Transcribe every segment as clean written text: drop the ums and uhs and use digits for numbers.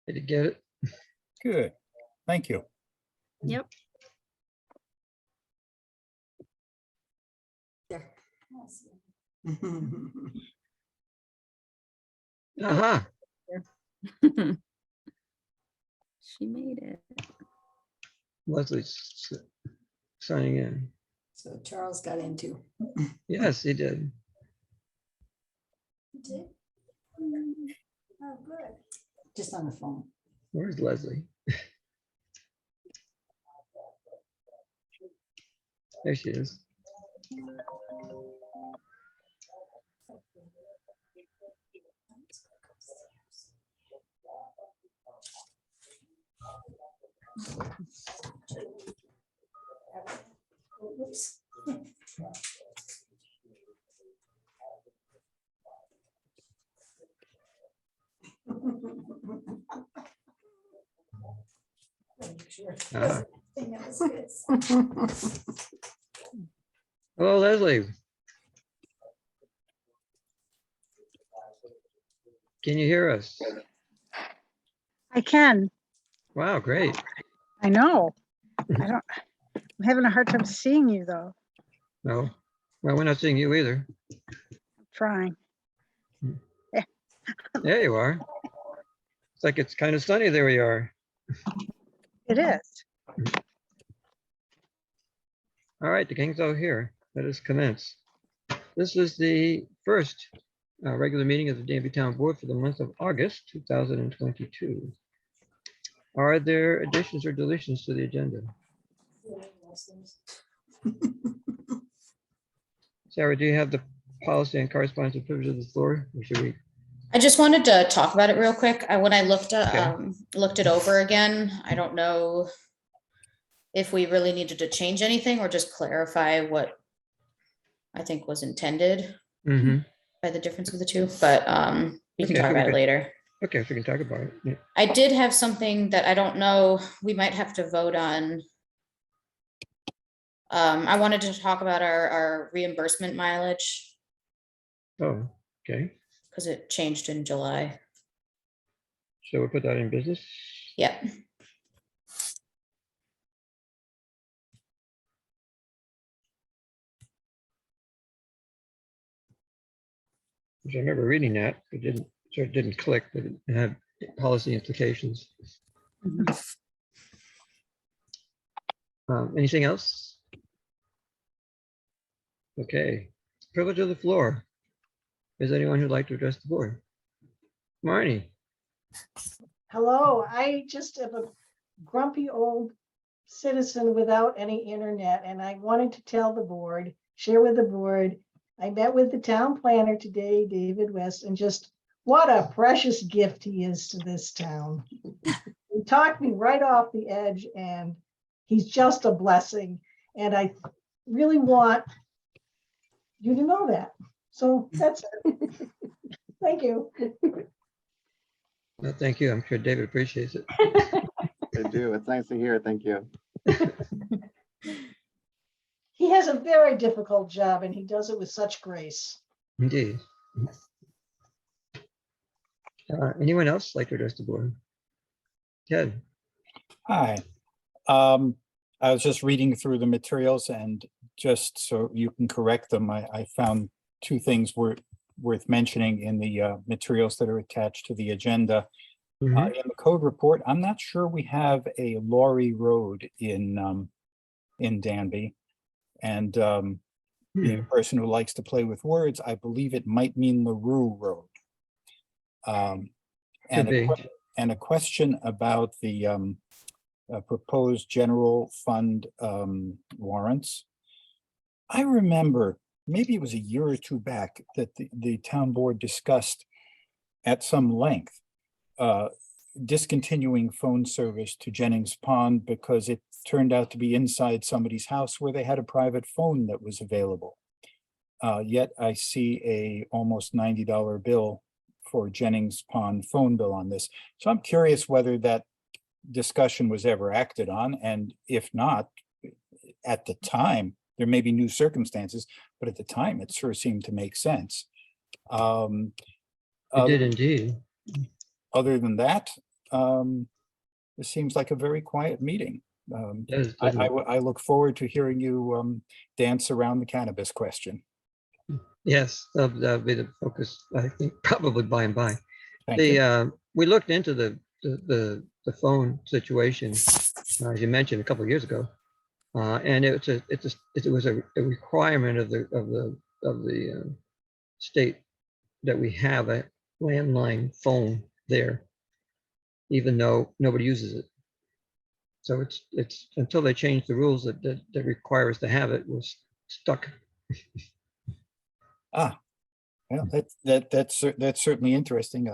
Did you get it? Good. Thank you. Yep. There. Aha. She made it. Leslie's signing in. So Charles got into. Yes, he did. You did? Oh, good. Just on the phone. Where's Leslie? There she is. Oops. Ah. Hello, Leslie. Can you hear us? I can. Wow, great. I know. I'm having a hard time seeing you though. No, well, we're not seeing you either. I'm trying. There you are. It's like it's kind of sunny. There we are. It is. All right, the gang's all here. Let us commence. This is the first regular meeting of the Danby Town Board for the month of August 2022. Are there additions or deletions to the agenda? Sarah, do you have the policy and correspondence and privilege of the floor? Or should we? I just wanted to talk about it real quick. When I looked Okay. looked it over again, I don't know if we really needed to change anything or just clarify what I think was intended by the difference of the two, but we can Okay, talk about it later. Okay, if we can talk about it. Yeah. I did have something that I don't know, we might have to vote on. I wanted to talk about our reimbursement mileage Oh, okay. because it changed in July. So we'll put that in business. Yeah. Which I remember reading that, it didn't click, but it had policy implications. Anything else? Okay, privilege of the floor. Is anyone who'd like to address the board? Marnie, Hello, I just am a grumpy old citizen without any internet, and I wanted to tell the board, share with the board. I met with the town planner today, David West, and just what a precious gift he is to this town. He talked me right off the edge, and he's just a blessing. And I really want you to know that. So that's it. Thank you. well, thank you. I'm sure David appreciates it. I do. It's nice to hear. Thank you. He has a very difficult job and he does it with such grace. Indeed. Anyone else like to address the board? Ted, Hi. I was just reading through the materials and just so you can correct them, I found two things worth mentioning in the materials that are attached to the agenda. In the code report, I'm not sure we have a Laurie Road in Danby. And being a person who likes to play with words, I believe it might mean LaRue Road. And a question about the proposed general fund warrants. I remember, maybe it was a year or two back, that the town board discussed at some length discontinuing phone service to Jennings Pond because it turned out to be inside somebody's house where they had a private phone that was available. Yet I see a almost $90 bill for Jennings Pond phone bill on this. So I'm curious whether that discussion was ever acted on, and if not, at the time, there may be new circumstances, but at the time it sure seemed to make sense. it did indeed. Other than that, This seems like a very quiet meeting. Yes, doesn't it? I look forward to hearing you dance around the cannabis question. Yes, that'll be the focus, I think, probably by and by. Thank you. We looked into the phone situation, as you mentioned, a couple of years ago. And it was a requirement of the state that we have a landline phone there, even though nobody uses it. So it's until they change the rules that require us to have it, we're stuck. Yeah, that's certainly interesting.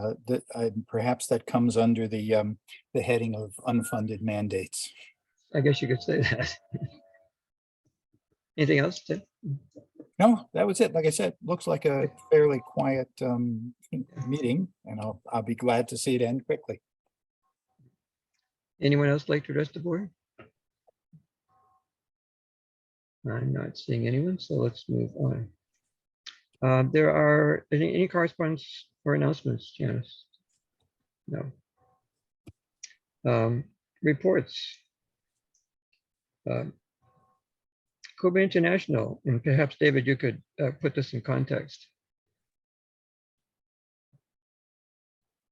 Perhaps that comes under the heading of unfunded mandates. I guess you could say that. Anything else, Tim? No, that was it. Like I said, looks like a fairly quiet meeting, and I'll be glad to see it end quickly. Anyone else like to address the board? I'm not seeing anyone, so let's move on. There are any correspondence or announcements, Janice? No. Reports. Cuba International, and perhaps David, you could put this in context.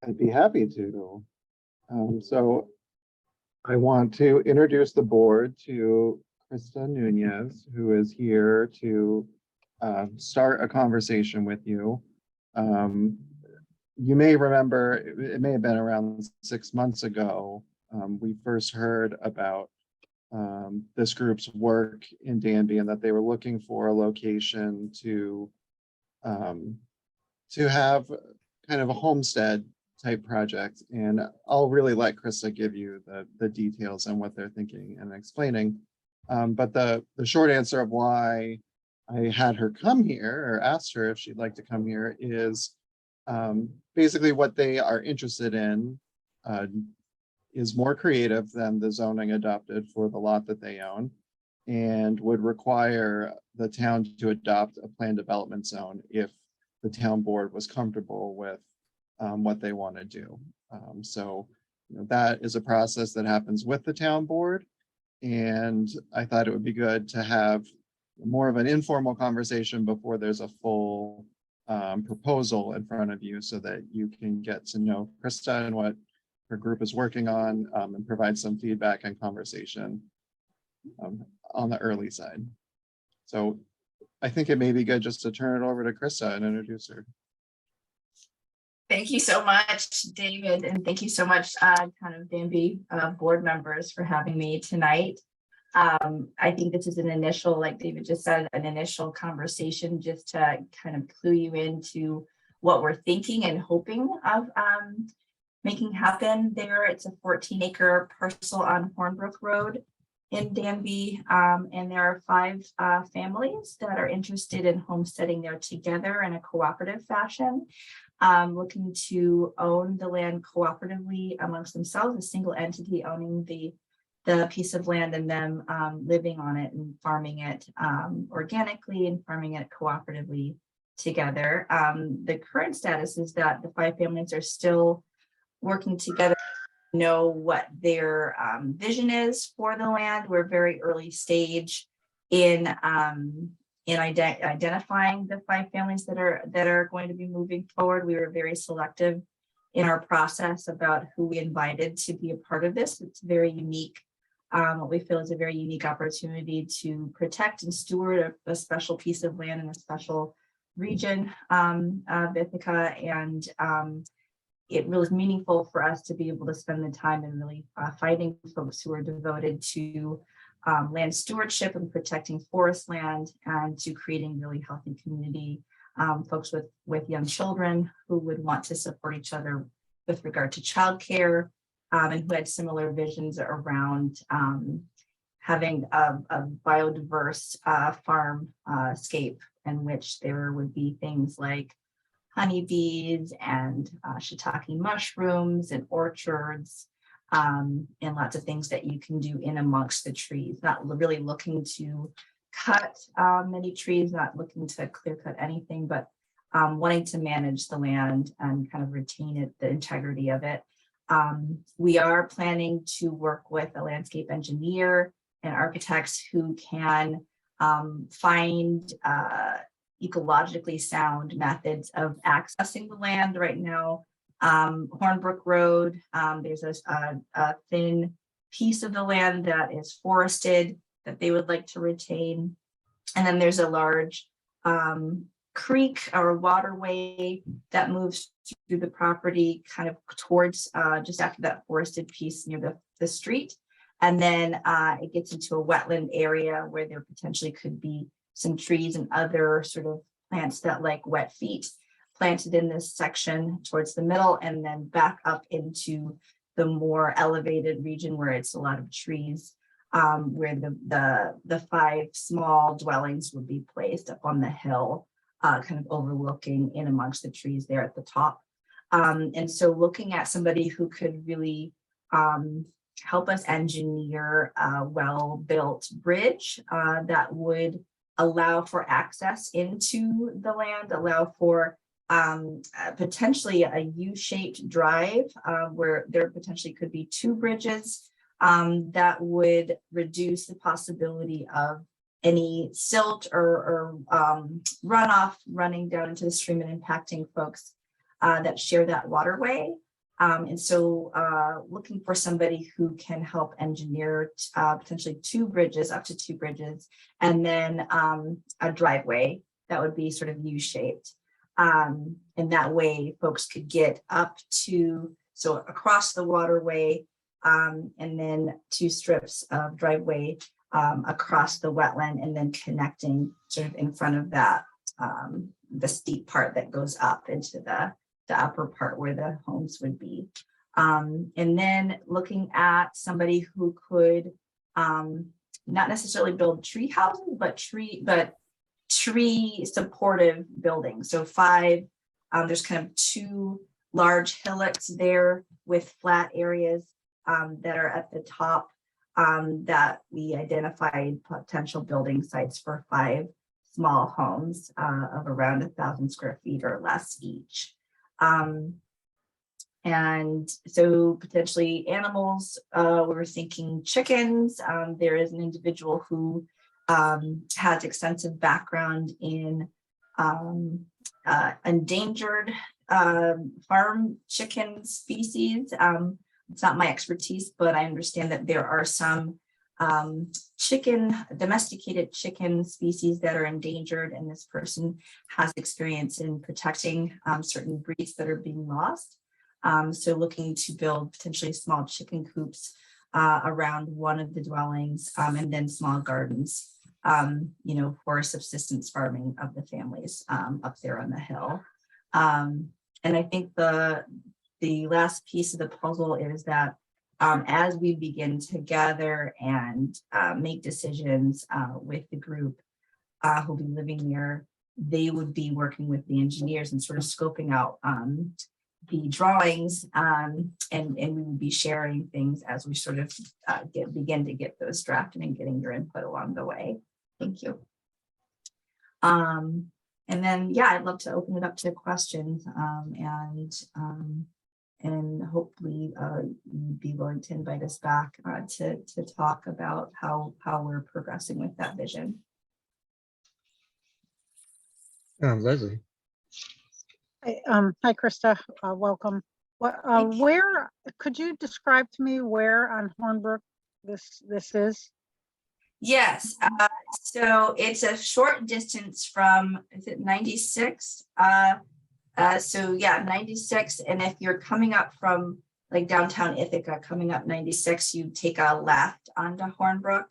I'd be happy to. So I want to introduce the board to Krista Nunez, who is here to start a conversation with you. You may remember, it may have been around 6 months ago, we first heard about this group's work in Danby and that they were looking for a location to have kind of a homestead type project. And I'll really let Krista give you the details on what they're thinking and explaining. But the short answer of why I had her come here or asked her if she'd like to come here is basically what they are interested in is more creative than the zoning adopted for the lot that they own and would require the town to adopt a planned development zone if the town board was comfortable with what they want to do. So that is a process that happens with the town board. And I thought it would be good to have more of an informal conversation before there's a full proposal in front of you so that you can get to know Krista and what her group is working on and provide some feedback and conversation on the early side. So I think it may be good just to turn it over to Krista and introduce her. Thank you so much, David, and thank you so much, kind of Danby board members for having me tonight. I think this is an initial, like David just said, an initial conversation just to kind of clue you into what we're thinking and hoping of making happen there. It's a 14-acre parcel on Hornbrook Road in Danby, and there are 5 families that are interested in homesteading there together in a cooperative fashion. Looking to own the land cooperatively amongst themselves, a single entity owning the piece of land and them living on it and farming it organically and farming it cooperatively together. The current status is that the 5 families are still working together to know what their vision is for the land. We're very early stage in identifying the 5 families that are going to be moving forward. We were very selective in our process about who we invited to be a part of this. It's very unique. What we feel is a very unique opportunity to protect and steward a special piece of land in a special region of Ithaca. And it was meaningful for us to be able to spend the time and really finding folks who are devoted to land stewardship and protecting forest land and to creating really healthy community, folks with young children who would want to support each other with regard to childcare, and who had similar visions around having a biodiverse farm scape in which there would be things like honeybees and shiitake mushrooms and orchards, and lots of things that you can do in amongst the trees, not really looking to cut many trees, not looking to clear cut anything, but wanting to manage the land and kind of retain it, the integrity of it. We are planning to work with a landscape engineer and architects who can find ecologically sound methods of accessing the land. Right now, Hornbrook Road, there's a thin piece of the land that is forested that they would like to retain. And then there's a large creek or waterway that moves through the property kind of towards just after that forested piece near the street. And then it gets into a wetland area where there potentially could be some trees and other sort of plants that like wet feet planted in this section towards the middle, and then back up into the more elevated region where it's a lot of trees, where the 5 small dwellings would be placed up on the hill, kind of overlooking in amongst the trees there at the top. And so looking at somebody who could really help us engineer a well-built bridge that would allow for access into the land, allow for potentially a U-shaped drive where there potentially could be 2 bridges that would reduce the possibility of any silt or runoff running down into the stream and impacting folks that share that waterway. And so looking for somebody who can help engineer potentially 2 bridges, up to 2 bridges, and then a driveway that would be sort of U-shaped. And that way folks could get up to, so across the waterway, and then 2 strips of driveway across the wetland, and then connecting sort of in front of that, the steep part that goes up into the upper part where the homes would be. And then looking at somebody who could not necessarily build tree houses, but tree supportive buildings. So 5, there's kind of 2 large hillocks there with flat areas that are at the top that we identified potential building sites for 5 small homes of around 1,000 square feet or less each. And so potentially animals, we were thinking chickens. There is an individual who has extensive background in endangered farm chicken species. It's not my expertise, but I understand that there are some domesticated chicken species that are endangered, and this person has experience in protecting certain breeds that are being lost. So looking to build potentially small chicken coops around one of the dwellings, and then small gardens, for subsistence farming of the families up there on the hill. And I think the last piece of the puzzle is that as we begin to gather and make decisions with the group who'll be living there, they would be working with the engineers and sort of scoping out the drawings, and we would be sharing things as we sort of begin to get those drafted and getting your input along the way. Thank you. And then, yeah, I'd love to open it up to questions, and hopefully you'd be willing to invite us back to talk about how we're progressing with that vision. Leslie. Hi, Krista. Welcome. Where could you describe to me where on Hornbrook this is? Yes, so it's a short distance from, is it 96? So yeah, 96. And if you're coming up from like downtown Ithaca, coming up 96, you take a left onto Hornbrook.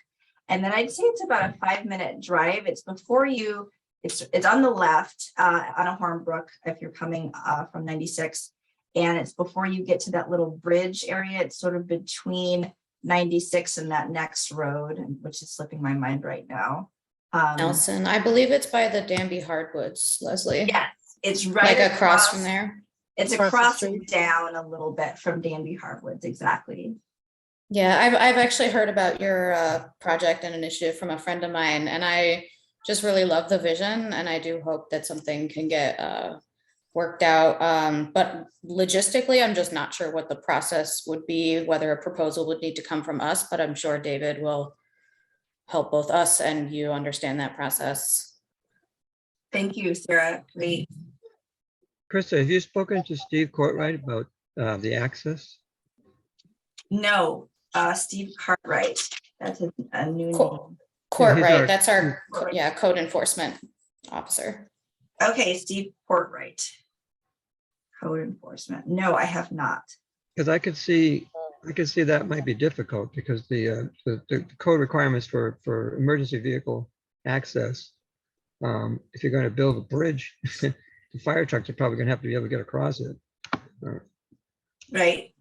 And then I'd say it's about a 5-minute drive. It's before you, it's on the left on a Hornbrook if you're coming from 96. And it's before you get to that little bridge area. It's sort of between 96 and that next road, which is slipping my mind right now. Nelson, I believe it's by the Danby Hardwoods, Leslie. Yes, it's right like across from there. It's Across the across street. and down a little bit from Danby Hardwoods, exactly. Yeah, I've actually heard about your project and initiative from a friend of mine, and I just really love the vision, and I do hope that something can get worked out. But logistically, I'm just not sure what the process would be, whether a proposal would need to come from us, but I'm sure David will help both us and you understand that process. Thank you, Sarah. Great. Krista, have you spoken to Steve Courtwright about the access? No, Steve Cartwright. That's a new Cool. name. Court, he's right? our- That's our, yeah, code enforcement officer. Okay, Steve Courtwright. Code enforcement. No, I have not. Because I could see that might be difficult because the code requirements for emergency vehicle access, if you're going to build a bridge, the fire trucks are probably going to have to be able to get across it. Right.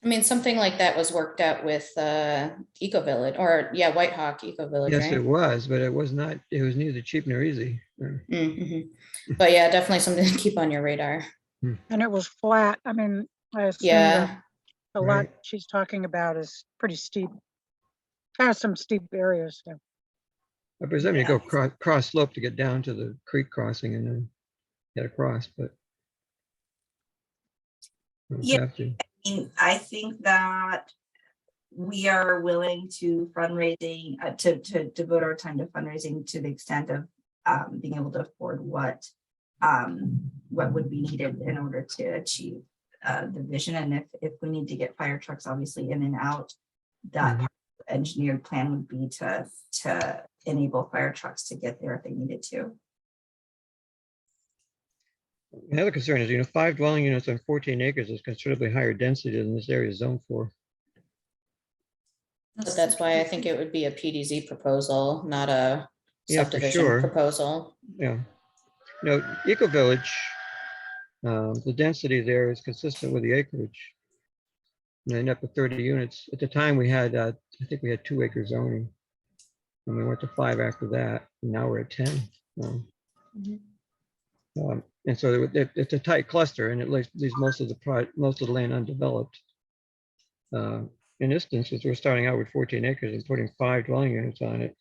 I mean, something like that was worked out with Eco Village, or yeah, White Hawk Eco Village, Yes, right? it was, but it was not. It was neither cheap nor easy. Mhm. But yeah, definitely something to keep on your radar. And it was flat. I mean, I assume Yeah, the lot Right. she's talking about is pretty steep. Has some steep areas. Yeah. I presume you go cross slope to get down to the creek crossing and then get across, but you don't Yeah. have to. I think that we are willing to fundraising, to devote our time to fundraising to the extent of being able to afford what would be needed in order to achieve the vision. And if we need to get fire trucks obviously in and out, that Mhm. part of the engineered plan would be to enable fire trucks to get there if they needed to. Another concern is, 5 dwelling units on 14 acres is considerably higher density than this area is zoned for. but that's why I think it would be a PDZ proposal, not a Yeah, for subdivision sure. proposal. Yeah. Eco Village, the density there is consistent with the acreage. And they end up with 30 units. At the time we had, I think we had 2 acre zoning. And we went to 5 after that. And now we're at 10. And so it's a tight cluster and it leaves most of the land undeveloped. In this instance, we're starting out with 14 acres and putting 5 dwelling units on it.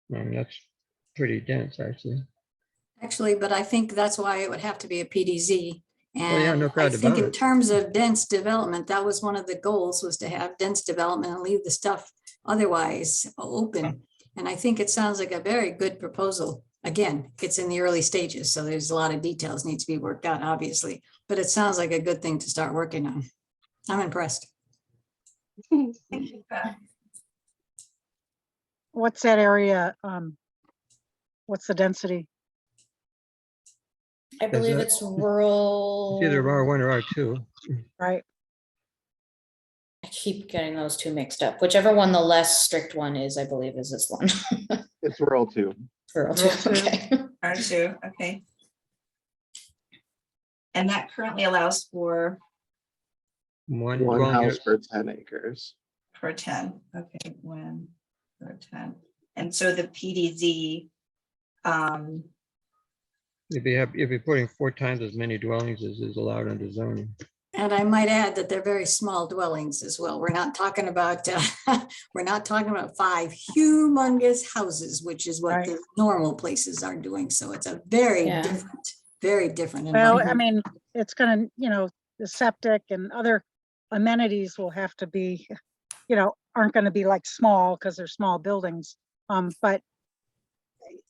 That's pretty dense, actually. Actually, but I think that's why it would have to be a PDZ. Well, yeah, no And I doubt think about in it. terms of dense development, that was one of the goals, was to have dense development and leave the stuff otherwise open. And I think it sounds like a very good proposal. Again, it's in the early stages, so there's a lot of details need to be worked out, obviously, but it sounds like a good thing to start working on. I'm impressed. Thank you, Beth. What's that area? What's the density? I believe that- it's rural. It's either R1 or R2. Right. I keep getting those two mixed up. Whichever one the less strict one is, I believe is this one. It's rural too. Rural Rural too, two. okay. R2, okay. And that currently allows for One One dwelling house unit. per 10 acres. 10. Okay, when for 10. And so the PDZ, You'd be putting 4 times as many dwellings as is allowed under zoning. And I might add that they're very small dwellings as well. We're not talking about, we're not talking about 5 humongous houses, which is what Right. the normal places are doing. So it's a very Yeah. different, very different. Well, I environment. mean, it's gonna, the septic and other amenities will have to be, aren't gonna be like small because they're small buildings. But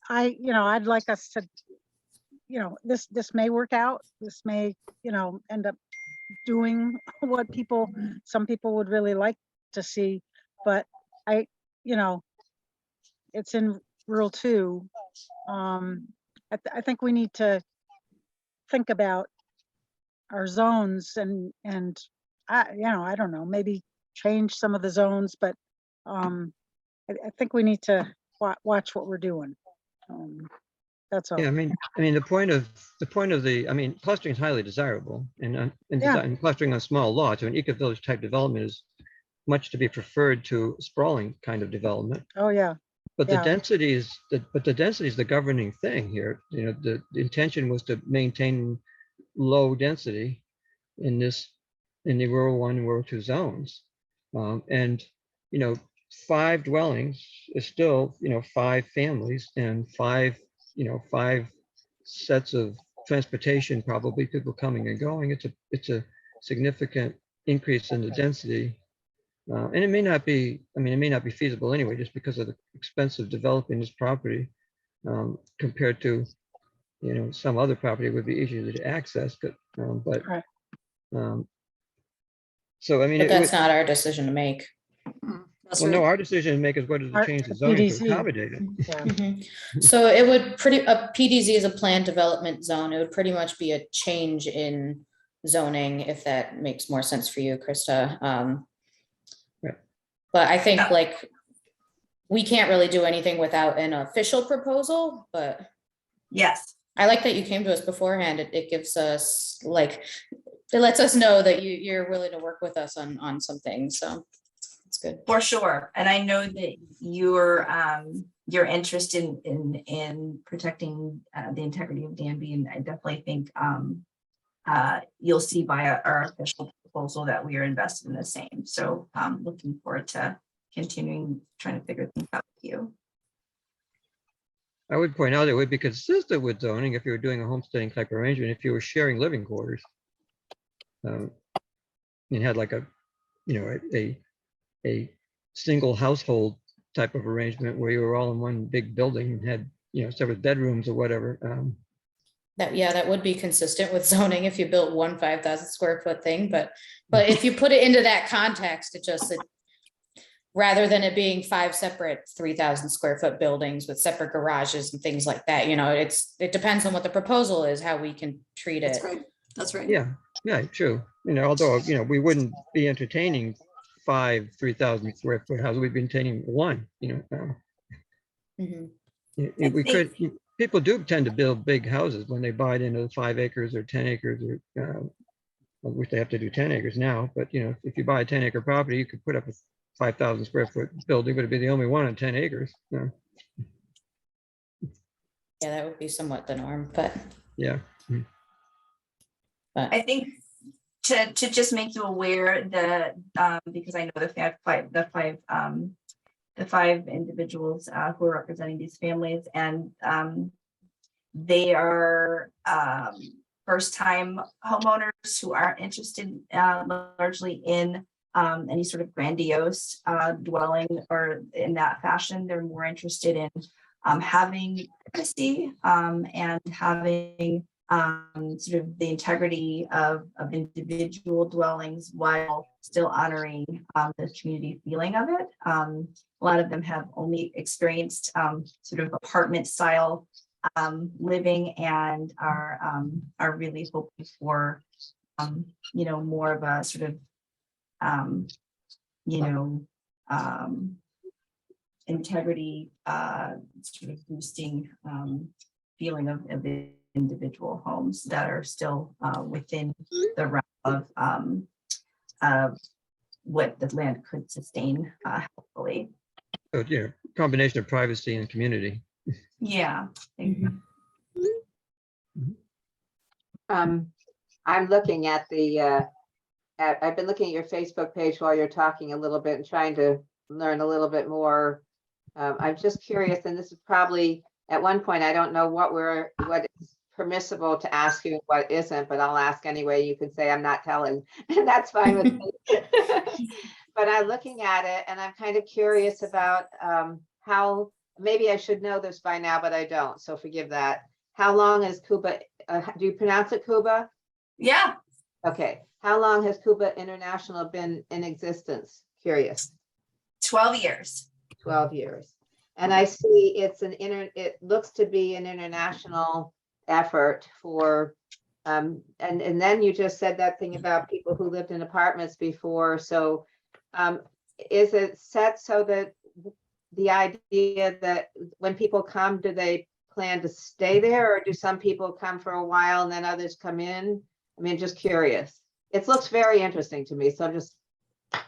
I'd like us to, this may work out. This may, end up doing what some people would really like to see. But it's in rural 2. I think we need to think about our zones and I don't know, maybe change some of the zones, but I think we need to watch what we're doing. That's all. Yeah, I mean, the point of clustering is highly desirable and clustering on small lots, an eco village type development is much to be preferred to sprawling kind of development. Oh, yeah. But Yeah. the density is the governing thing here. The intention was to maintain low density in the rural 1 and rural 2 zones. And 5 dwellings is still, 5 families and 5 sets of transportation, probably people coming and going. It's a significant increase in the density. And it may not be, I mean, it may not be feasible anyway, just because of the expense of developing this property compared to, you know, some other property would be easier to access, Right. so I mean, But that's not our decision to make. That's well, no, right. our decision to make is whether to change the The zoning to PDC. accommodate it. Yeah. Mhm. So it would a PDZ is a planned development zone. It would pretty much be a change in zoning, if that makes more sense for you, Krista. Yeah. But I think like, we can't really do anything without an official proposal, but Yes. I like that you came to us beforehand. It gives us like, it lets us know that you're willing to work with us on some things, so it's good. For sure. And I know that your interest in protecting the integrity of Danby, and I definitely think you'll see by our official proposal that we are invested in the same. So looking forward to continuing trying to figure things out with you. I would point out it would be consistent with zoning if you were doing a homesteading type arrangement, if you were sharing living quarters. You had like a, you know, a single household type of arrangement where you were all in one big building and had, you know, separate bedrooms or whatever. That would be consistent with zoning if you built one 5,000 square foot thing, but if you put it into that context, it rather than it being 5 separate 3,000 square foot buildings with separate garages and things like that, you know, it depends on what the proposal is, how we can treat it. That's right. That's right. Yeah, true. You know, although, you know, we wouldn't be entertaining 5 3,000 square foot houses, we'd be entertaining one, you know. Mhm. We could, people do tend to build big houses when they buy it into 5 acres or 10 acres or, I wish they have to do 10 acres now, but you know, if you buy a 10-acre property, you could put up a 5,000 square foot building, but it'd be the only one on 10 acres. You know? Yeah, that would be somewhat the norm, but. Yeah. I think to just make you aware that because I know the five individuals who are representing these families, and they are first-time homeowners who aren't interested largely in any sort of grandiose dwelling or in that fashion. They're more interested in having privacy and having sort of the integrity of individual dwellings while still honoring the community feeling of it. A lot of them have only experienced sort of apartment style living and are really hoping for you know, more of a sort of you know, integrity sort of boosting feeling of the individual homes that are still within the realm of what the land could sustain healthfully. So, yeah, combination of privacy and community. Yeah. Mhm. I'm looking at I've been looking at your Facebook page while you're talking a little bit and trying to learn a little bit more. I'm just curious, and this is probably at one point, I don't know what is permissible to ask you and what isn't, but I'll ask anyway. You can say I'm not telling, and that's fine with me. But I'm looking at it and I'm kind of curious about how, maybe I should know this by now, but I don't, so forgive that. How long has Cuba, do you pronounce it Cuba? Yeah. Okay. How long has Cuba International been in existence? Curious. 12 years. 12 years. And I see it looks to be an international effort for, and then you just said that thing about people who lived in apartments before. So is it set so that the idea that when people come, do they plan to stay there, or do some people come for a while and then others come in? I mean, just curious. It looks very interesting to me. So I'm just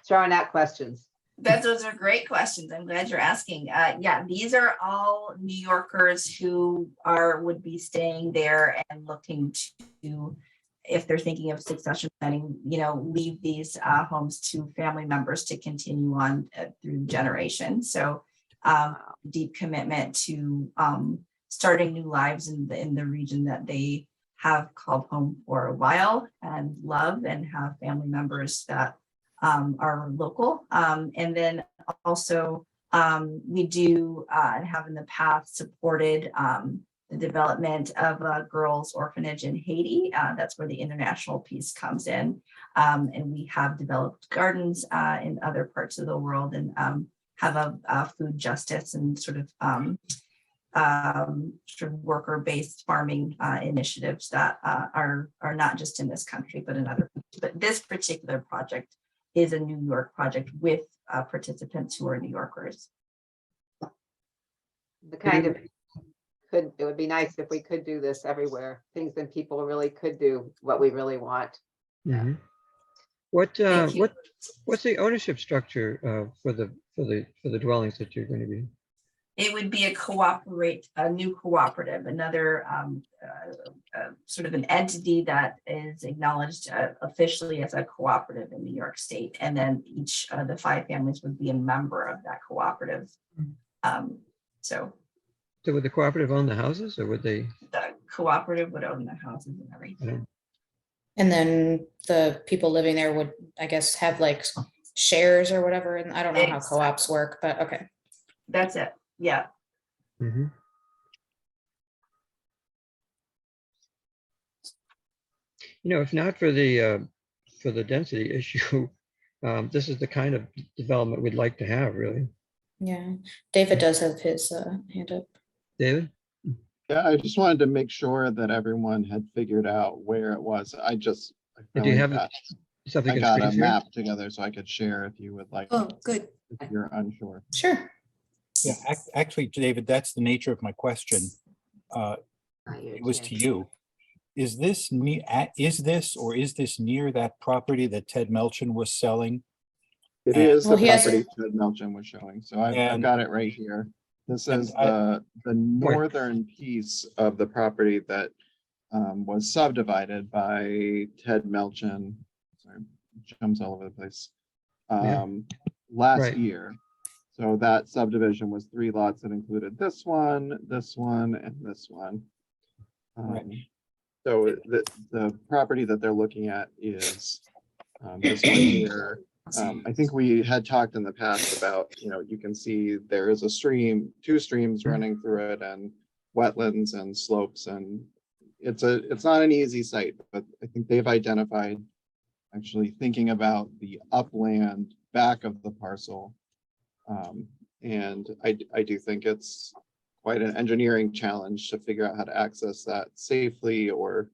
throwing out questions. Those are great questions. I'm glad you're asking. Yeah, these are all New Yorkers who would be staying there and looking to, if they're thinking of succession planning, you know, leave these homes to family members to continue on through generations. So deep commitment to starting new lives in the region that they have called home for a while and love, and have family members that are local. And then also we do and have in the past supported the development of a girls' orphanage in Haiti. That's where the international piece comes in. And we have developed gardens in other parts of the world, and have a food justice and sort of worker-based farming initiatives that are not just in this country, but in other. But this particular project is a New York project with participants who are New Yorkers. The kind of, it would be nice if we could do this everywhere. Things that people really could do what we really want. Mhm. Thank you. What's the ownership structure for the dwellings that you're going to be? It would be a new cooperative, another sort of an entity that is acknowledged officially as a cooperative in New York State. And then each of the 5 families would be a member of that cooperative. So Would the cooperative own the houses, or would they? the cooperative would own the houses and I everything. don't- And then the people living there would, I guess, have like shares or whatever. And I don't know how Exactly. co-ops work, but okay. That's it. Yeah. Mhm. If not for the density issue, this is the kind of development we'd like to have, really. Yeah. David does have his hand up. David? Yeah, I just wanted to make sure that everyone had figured out where it was. I Do you finally have got- something I in got a screen share? map together so I could share if you would like, Oh, good. if you're unsure. Sure. Yeah, actually, David, that's the nature of my question. Not you, It was to Jan. you. Is this near that property that Ted Melchin was selling? It And- is Well, the he has- property Ted Melchin was showing, so I've And- got it right here. This and is the northern piece of the property that was subdivided by Ted Melchin. Sorry, jumps all over the place. Yeah. Last Right. year. So that subdivision was 3 lots that included this one, and this one. Right. So the property that they're looking at is this one here. I think we had talked in the past about, you can see there is a stream, 2 streams running through it, and wetlands and slopes, and it's not an easy site, but I think they've identified, actually thinking about the upland back of the parcel. And I do think it's quite an engineering challenge to figure out how to access that safely, or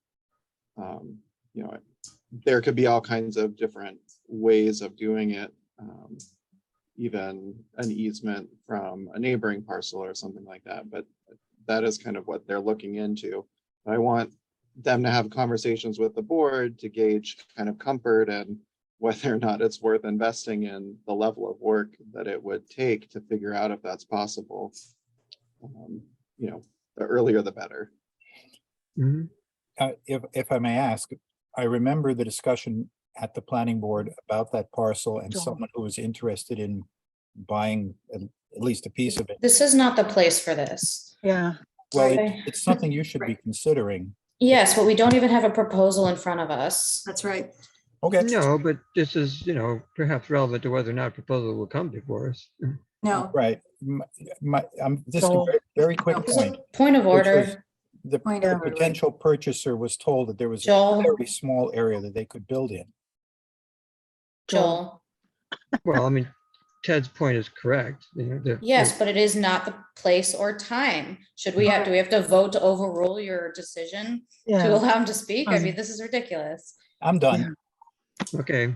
there could be all kinds of different ways of doing it. Even an easement from a neighboring parcel or something like that, but that is kind of what they're looking into. I want them to have conversations with the board to gauge kind of comfort and whether or not it's worth investing in the level of work that it would take to figure out if that's possible. The earlier the better. Mhm. If I may ask, I remember the discussion at the planning board about that parcel and Sure. someone who was interested in buying at least a piece of it. This is not the place for this. Yeah, Well, Okay. it's something you should be considering. Yes, but we don't even have a proposal in front of us. That's right. Okay, No, but this is, perhaps relevant to whether or not a proposal will come before us. No, right. Just a So- very quick There's a point. point of which was order. The Point the of order, right. potential purchaser was told that there was a Joel. very small area that they could build in. Joel. Well, I mean, Ted's point is correct. Yes, but it is not the place or time. Should we do we have to vote to overrule your decision to yeah. allow him to speak? I Um, mean, this is ridiculous. I'm done. Okay.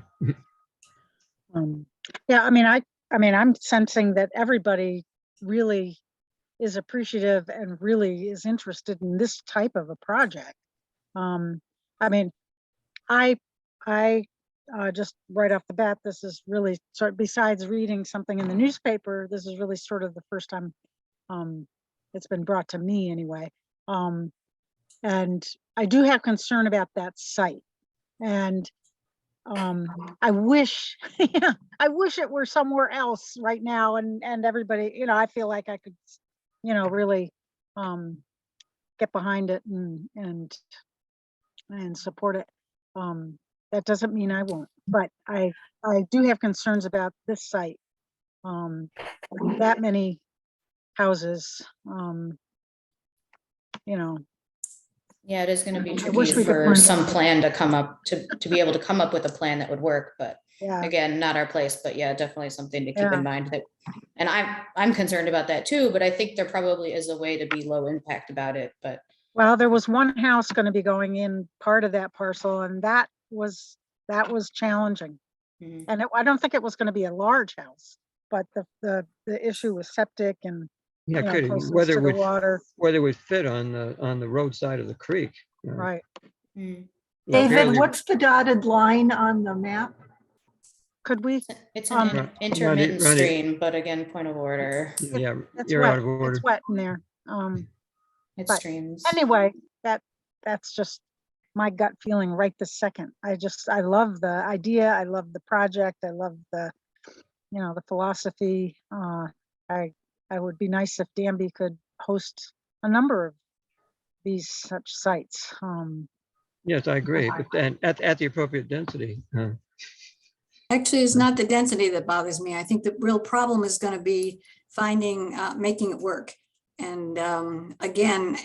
Yeah, I'm sensing that everybody really is appreciative and really is interested in this type of a project. I just right off the bat, this is really besides reading something in the newspaper, this is really sort of the first time it's been brought to me anyway. And I do have concern about that site. And I wish, I wish it were somewhere else right now, and everybody, I feel like I could, really get behind it and support it. That doesn't mean I won't, but I do have concerns about this site. That many houses, you know, Yeah, it is gonna be I wish tricky we could for find some out. plan to come up, to be able to come up with a plan that would work, but Yeah, again, not our place, but yeah, definitely something to keep Yeah. in mind that. And I'm concerned about that too, but I think there probably is a way to be low impact about it, but well, there was one house going to be going in part of that parcel, and that was challenging. mhm. And I don't think it was going to be a large house, but the issue was septic and Yeah, you know, could, closeness whether to it the would, water, whether it would fit on the roadside of the creek. right? Mm. Yeah, David, barely- what's the dotted line on the map? Could we? It's Um, an Right, intermittent Ronnie- stream, but again, point of order, Yeah, It's you're out wet. of order. It's wet in there. it But streams. Anyway, that's just my gut feeling right this second. I love the idea. I love the project. I love the, you know, the philosophy. I would be nice if Danby could host a number of these such sites. Yes, I agree, but then at the appropriate density. Actually, it's not the density that bothers me. I think the real problem is going to be finding, making it work. And again,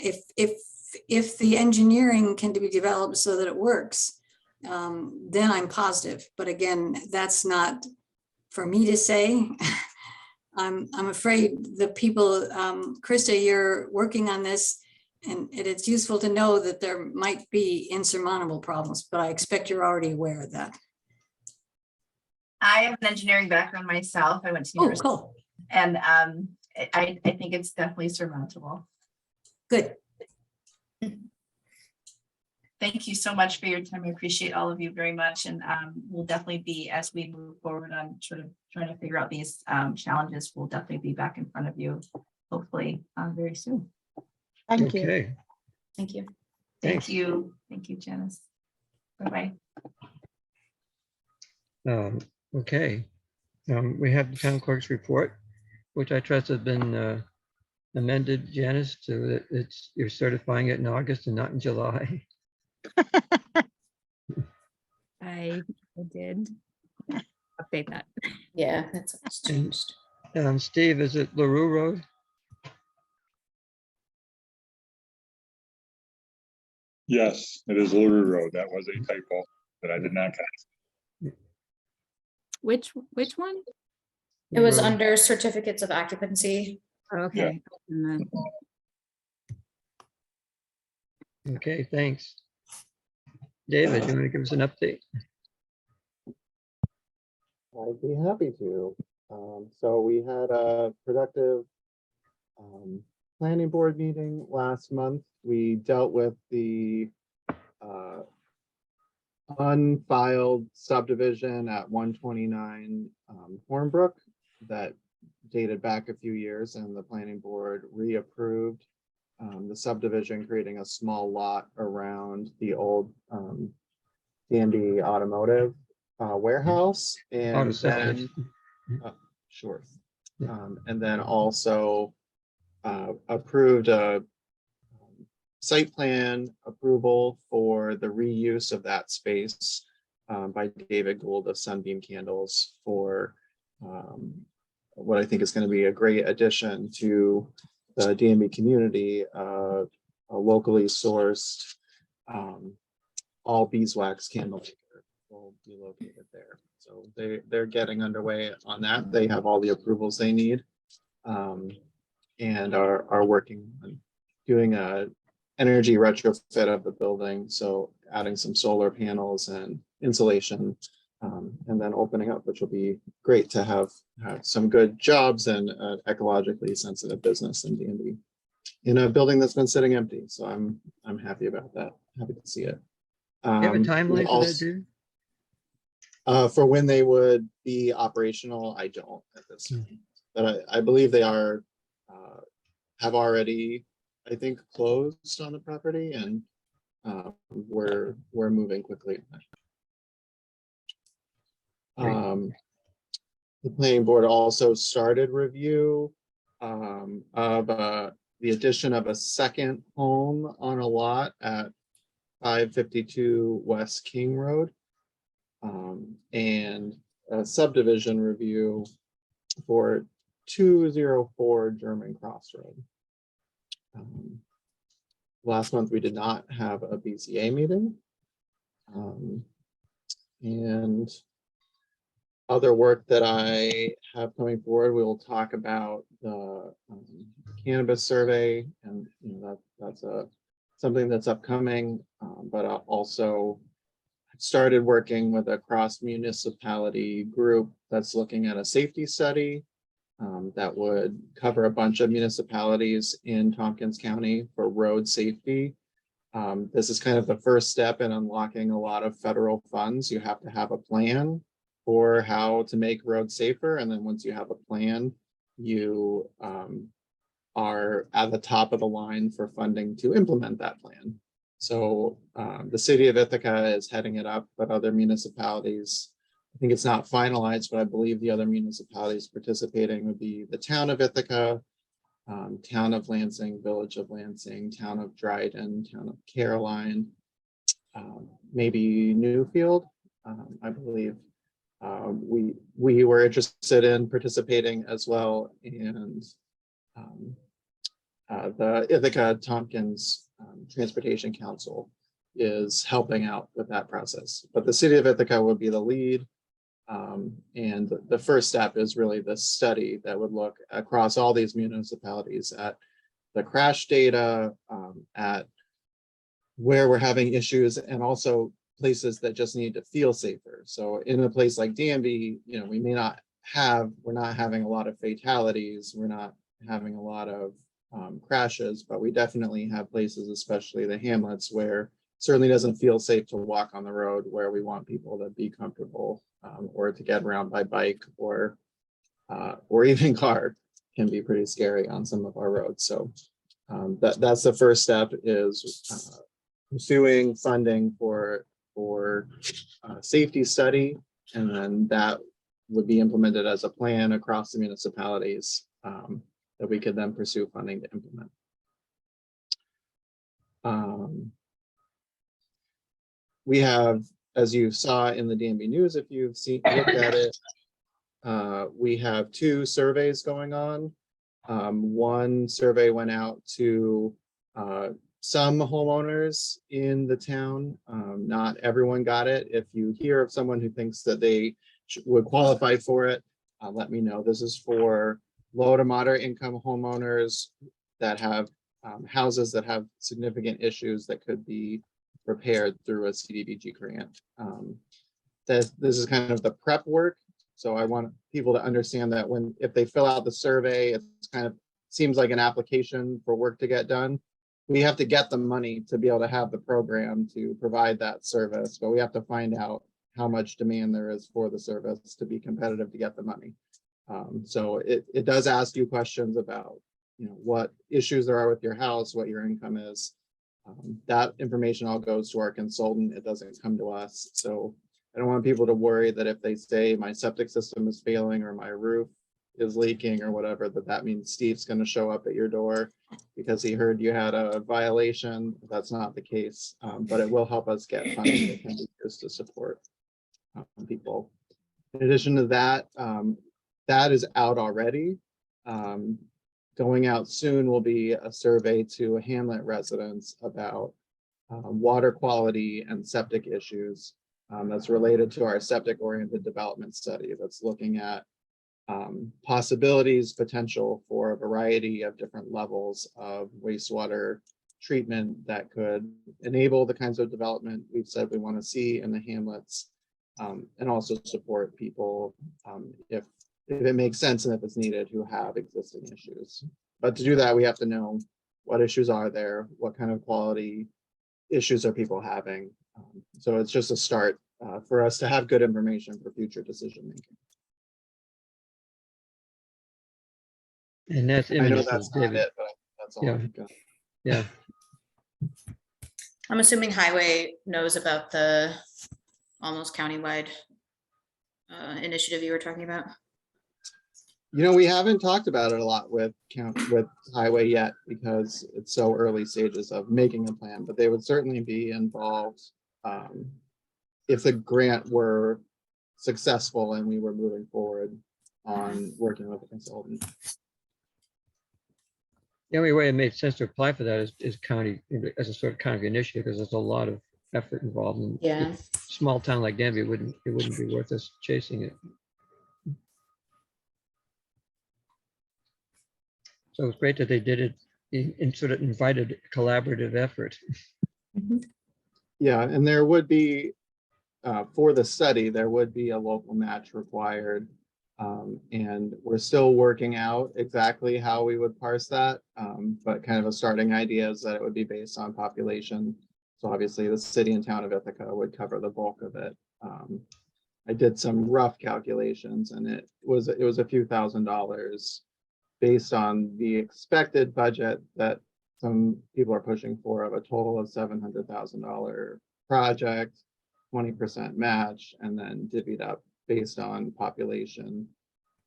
if the engineering can be developed so that it works, then I'm positive. But again, that's not for me to say. I'm afraid the people, Krista, you're working on this, and it's useful to know that there might be insurmountable problems, but I expect you're already aware of that. I have an engineering background myself. I went to Oh, university, cool. and I think it's definitely surmountable. Good. Thank you so much for your time. I appreciate all of you very much. And we'll definitely be, as we move forward on sort of trying to figure out these challenges, we'll definitely be back in front of you, hopefully very soon. Thank you. Okay, Thank you. Thanks. Thank you. Thank you, Janice. Bye-bye. Okay. We have the town clerk's report, which I trust has been amended, Janice, to that you're certifying it in August and not in July. I did update that. Yeah, that's changed. Steve, is it LaRue Road? Yes, it is LaRue Road. That was a typo that I did not catch. Which one? It was LaRue. under certificates of occupancy. Okay. And Okay, thanks. David, you want to give us an update? I'd be happy to. So we had a productive planning board meeting last month. We dealt with the unfiled subdivision at 129 Hornbrook that dated back a few years, and the planning board reapproved the subdivision, creating a small lot around the old Danby Automotive warehouse. Auto And salvage. then sure. And then also approved a site plan approval for the reuse of that space by David Gould of Sunbeam Candles for what I think is going to be a great addition to the Danby community, a locally sourced all beeswax candle maker will be located there. So they're getting underway on that. They have all the approvals they need and are working on doing a energy retrofit of the building. So adding some solar panels and insulation and then opening up, which will be great to have some good jobs and ecologically sensitive business in Danby in a building that's been sitting empty. So I'm happy about that. Happy to see it. Do you have a timeline for that, dude? For when they would be operational, I don't at this time, but I believe they are have already, I think, closed on the property, and we're moving quickly. The planning board also started review of the addition of a second home on a lot at 552 West King Road. And a subdivision review for 204 German Cross Road. Last month, we did not have a BCA meeting. And other work that I have coming forward, we will talk about the cannabis survey, and that's something that's upcoming. But I also started working with a cross municipality group that's looking at a safety study that would cover a bunch of municipalities in Tompkins County for road safety. This is kind of the first step in unlocking a lot of federal funds. You have to have a plan for how to make roads safer. And then once you have a plan, you are at the top of the line for funding to implement that plan. So the city of Ithaca is heading it up, but other municipalities, I think it's not finalized, but I believe the other municipalities participating would be the town of Ithaca, town of Lansing, village of Lansing, town of Dryden, town of Caroline, maybe Newfield, I believe. We were interested in participating as well, and the Ithaca Tompkins Transportation Council is helping out with that process. But the city of Ithaca would be the lead. And the first step is really the study that would look across all these municipalities at the crash data, at where we're having issues, and also places that just need to feel safer. So in a place like Danby, we may not have, we're not having a lot of fatalities, we're not having a lot of crashes, but we definitely have places, especially the hamlets, where it certainly doesn't feel safe to walk on the road, where we want people to be comfortable, or to get around by bike or even car can be pretty scary on some of our roads. So that's the first step, is pursuing funding for safety study, and then that would be implemented as a plan across the municipalities that we could then pursue funding to implement. We have, as you saw in the Danby News, if you've looked at it, we have 2 surveys going on. One survey went out to some homeowners in the town. Not everyone got it. If you hear of someone who thinks that they would qualify for it, let me know. This is for low to moderate income homeowners that have houses that have significant issues that could be repaired through a CDBG grant. This is kind of the prep work. So I want people to understand that if they fill out the survey, it's kind of seems like an application for work to get done. We have to get the money to be able to have the program to provide that service, but we have to find out how much demand there is for the service to be competitive to get the money. So it does ask you questions about, what issues there are with your house, what your income is. That information all goes to our consultant. It doesn't come to us. So I don't want people to worry that if they say my septic system is failing or my roof is leaking or whatever, that means Steve's going to show up at your door because he heard you had a violation. That's not the case, but it will help us get funding that can be used to support people. In addition to that, that is out already. Going out soon will be a survey to Hamlet residents about water quality and septic issues. That's related to our septic oriented development study that's looking at possibilities, potential for a variety of different levels of wastewater treatment that could enable the kinds of development we've said we want to see in the hamlets, and also support people if it makes sense and if it's needed, who have existing issues. But to do that, we have to know what issues are there, what kind of quality issues are people having. So it's just a start for us to have good information for future decision making. And that's I know imminent, that's not David. it, but that's all. Yeah. I've got. Yeah. I'm assuming Highway knows about the almost countywide initiative you were talking about. We haven't talked about it a lot with highway yet because it's so early stages of making a plan, but they would certainly be involved if the grant were successful and we were moving forward on working with a consultant. The only way it made sense to apply for that is county, as a sort of county initiative, because there's a lot of effort involved. And Yeah. a small town like Danby it wouldn't be worth us chasing it. So it's great that they did it in sort of invited collaborative effort. Yeah, and there would be, for the study, there would be a local match required. And we're still working out exactly how we would parse that, but kind of a starting idea is that it would be based on population. So obviously the city and town of Ithaca would cover the bulk of it. I did some rough calculations and it was a few $1,000s based on the expected budget that some people are pushing for of a total of $700,000 project, 20% match, and then divvied up based on population.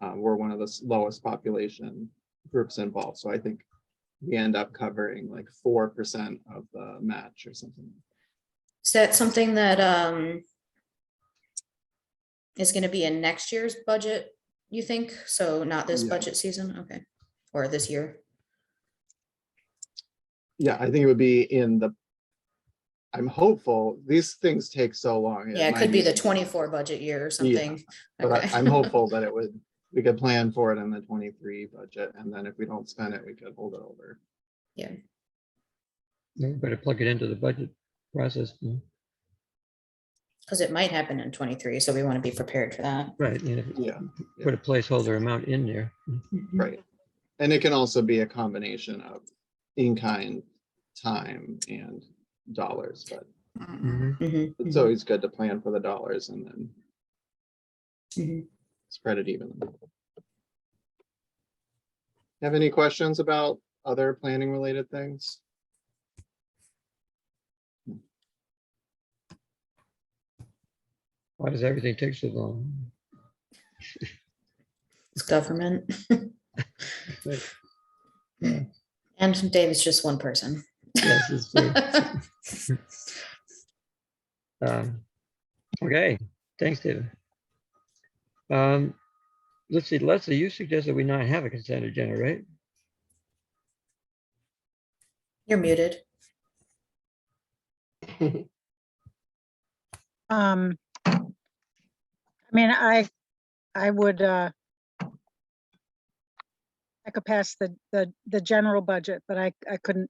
We're one of the lowest population groups involved. So I think we end up covering like 4% of the match or something. Is that something that is going to be in next year's budget, you think? So not this Yeah. budget season? Okay. Or this year? Yeah, I think it would be in the, I'm hopeful, these things take so long. Yeah, it might could be the 24 budget year or something. But Okay. I'm hopeful that we could plan for it in the 23 budget. And then if we don't spend it, we could hold it over. Yeah. You better plug it into the budget process. Because it might happen in 23, so we want to be prepared for that. Right. Yeah, Put a placeholder amount in there. right. And it can also be a combination of in-kind time and dollars, but Mhm, it's always good to plan for the dollars and then mhm. spread it evenly. Have any questions about other planning related things? Why does everything take so long? It's government. Yeah. And David's just one person. Yes, it's true. Okay, thanks, David. Let's see, Leslie, you suggested we not have a consent agenda, right? You're muted. I mean, I would, I could pass the general budget, but I couldn't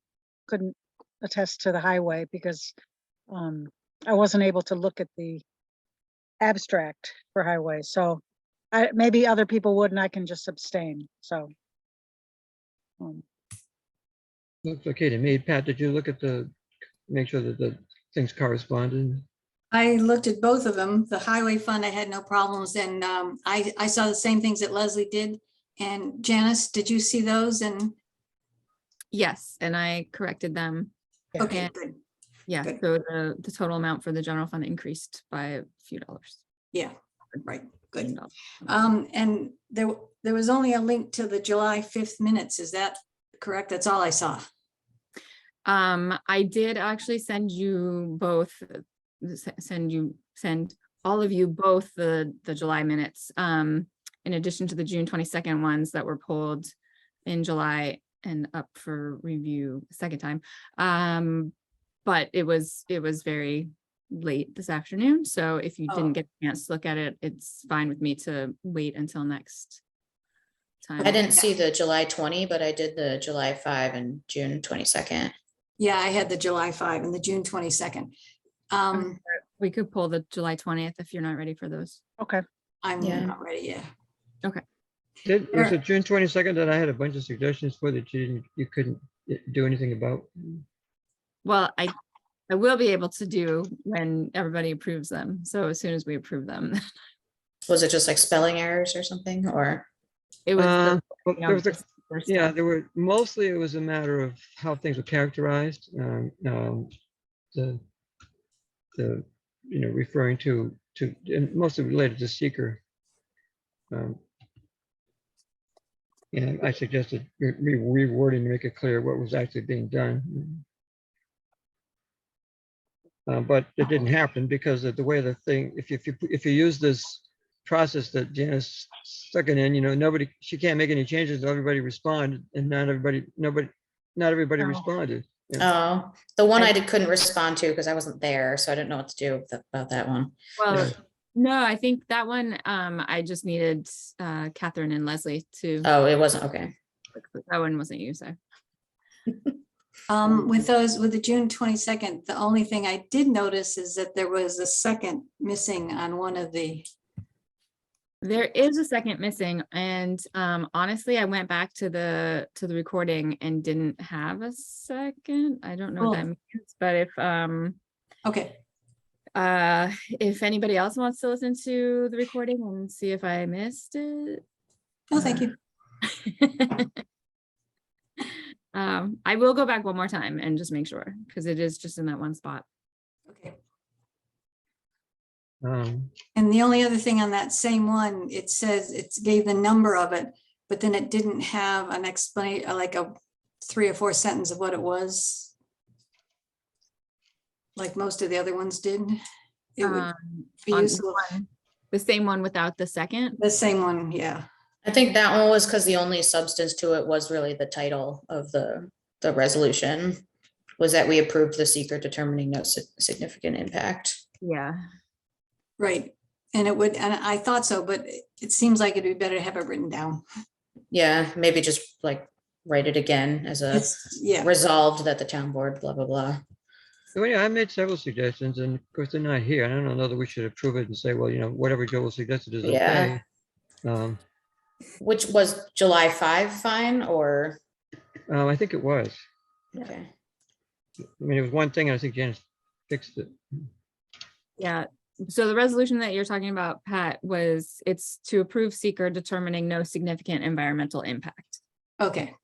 attest to the highway because I wasn't able to look at the abstract for highway. So maybe other people would, and I can just abstain. So. Looks okay to me. Pat, did you look at make sure that the things corresponded? I looked at both of them. The highway fund, I had no problems. And I saw the same things that Leslie did. And Janice, did you see those? And Yes, and I corrected them. okay, And- good. Yeah, Good. so the total amount for the general fund increased by a few dollars. Yeah, right, good. $10. And there was only a link to the July 5th minutes. Is that correct? That's all I saw. I did actually send you both, send all of you both the July minutes, in addition to the June 22nd ones that were pulled in July and up for review a second time. But it was very late this afternoon. So if you didn't get a chance to look at it, it's fine with me to wait until next time. I didn't see the July 20, but I did the July 5 and June 22nd. Yeah, I had the July 5 and the June 22nd. We could pull the July 20th if you're not ready for those. Okay. I'm Yeah. not ready yet. Was it June 22nd that I had a bunch of suggestions for that you couldn't do anything about? Well, I will be able to do when everybody approves them. So as soon as we approve them, Was it just like spelling errors or something, or? it was. Well, there was yeah, there were mostly it was a matter of how things were characterized. Referring to and mostly related to seeker. And I suggested rewording to make it clear what was actually being done. But it didn't happen because of the way the thing, if you use this process that Janice stuck it in, nobody, she can't make any changes, everybody responded, and not everybody Oh. responded. Oh, the one I couldn't respond to because I wasn't there, so I didn't know what to do about that one. Well, Yeah. no, I think that one, I just needed Catherine and Leslie to, Oh, it wasn't, okay. that one wasn't you, so. With the June 22nd, the only thing I did notice is that there was a second missing on one of the, There is a second missing, and honestly, I went back to the recording and didn't have a second. I don't know what that Oh. means, but okay, if anybody else wants to listen to the recording and see if I missed it. no, thank you. I will go back one more time and just make sure, because it is just in that one spot. Okay. Um, And the only other thing on that same one, it says it gave the number of it, but then it didn't have an explanation, like a 3 or 4 sentence of what it was. Like most of the other ones did. It would be On useful. the same one without the second. The same one, yeah. I think that one was because the only substance to it was really the title of the resolution, was that we approved the seeker determining no significant impact. Yeah. Right. And it would, and I thought so, but it seems like it'd be better to have it written down. Yeah, maybe just like write it again as a Yeah, resolved that the town board, blah, blah, blah. well, yeah, I made several suggestions, and of course they're not here. I don't know that we should approve it and say, well, whatever Joel suggested is Yeah. okay. Which was July 5 fine or? I think it was. Okay. I mean, it was one thing, and I think Janice fixed it. Yeah. So the resolution that you're talking about, Pat, it's to approve seeker determining no significant environmental impact. okay.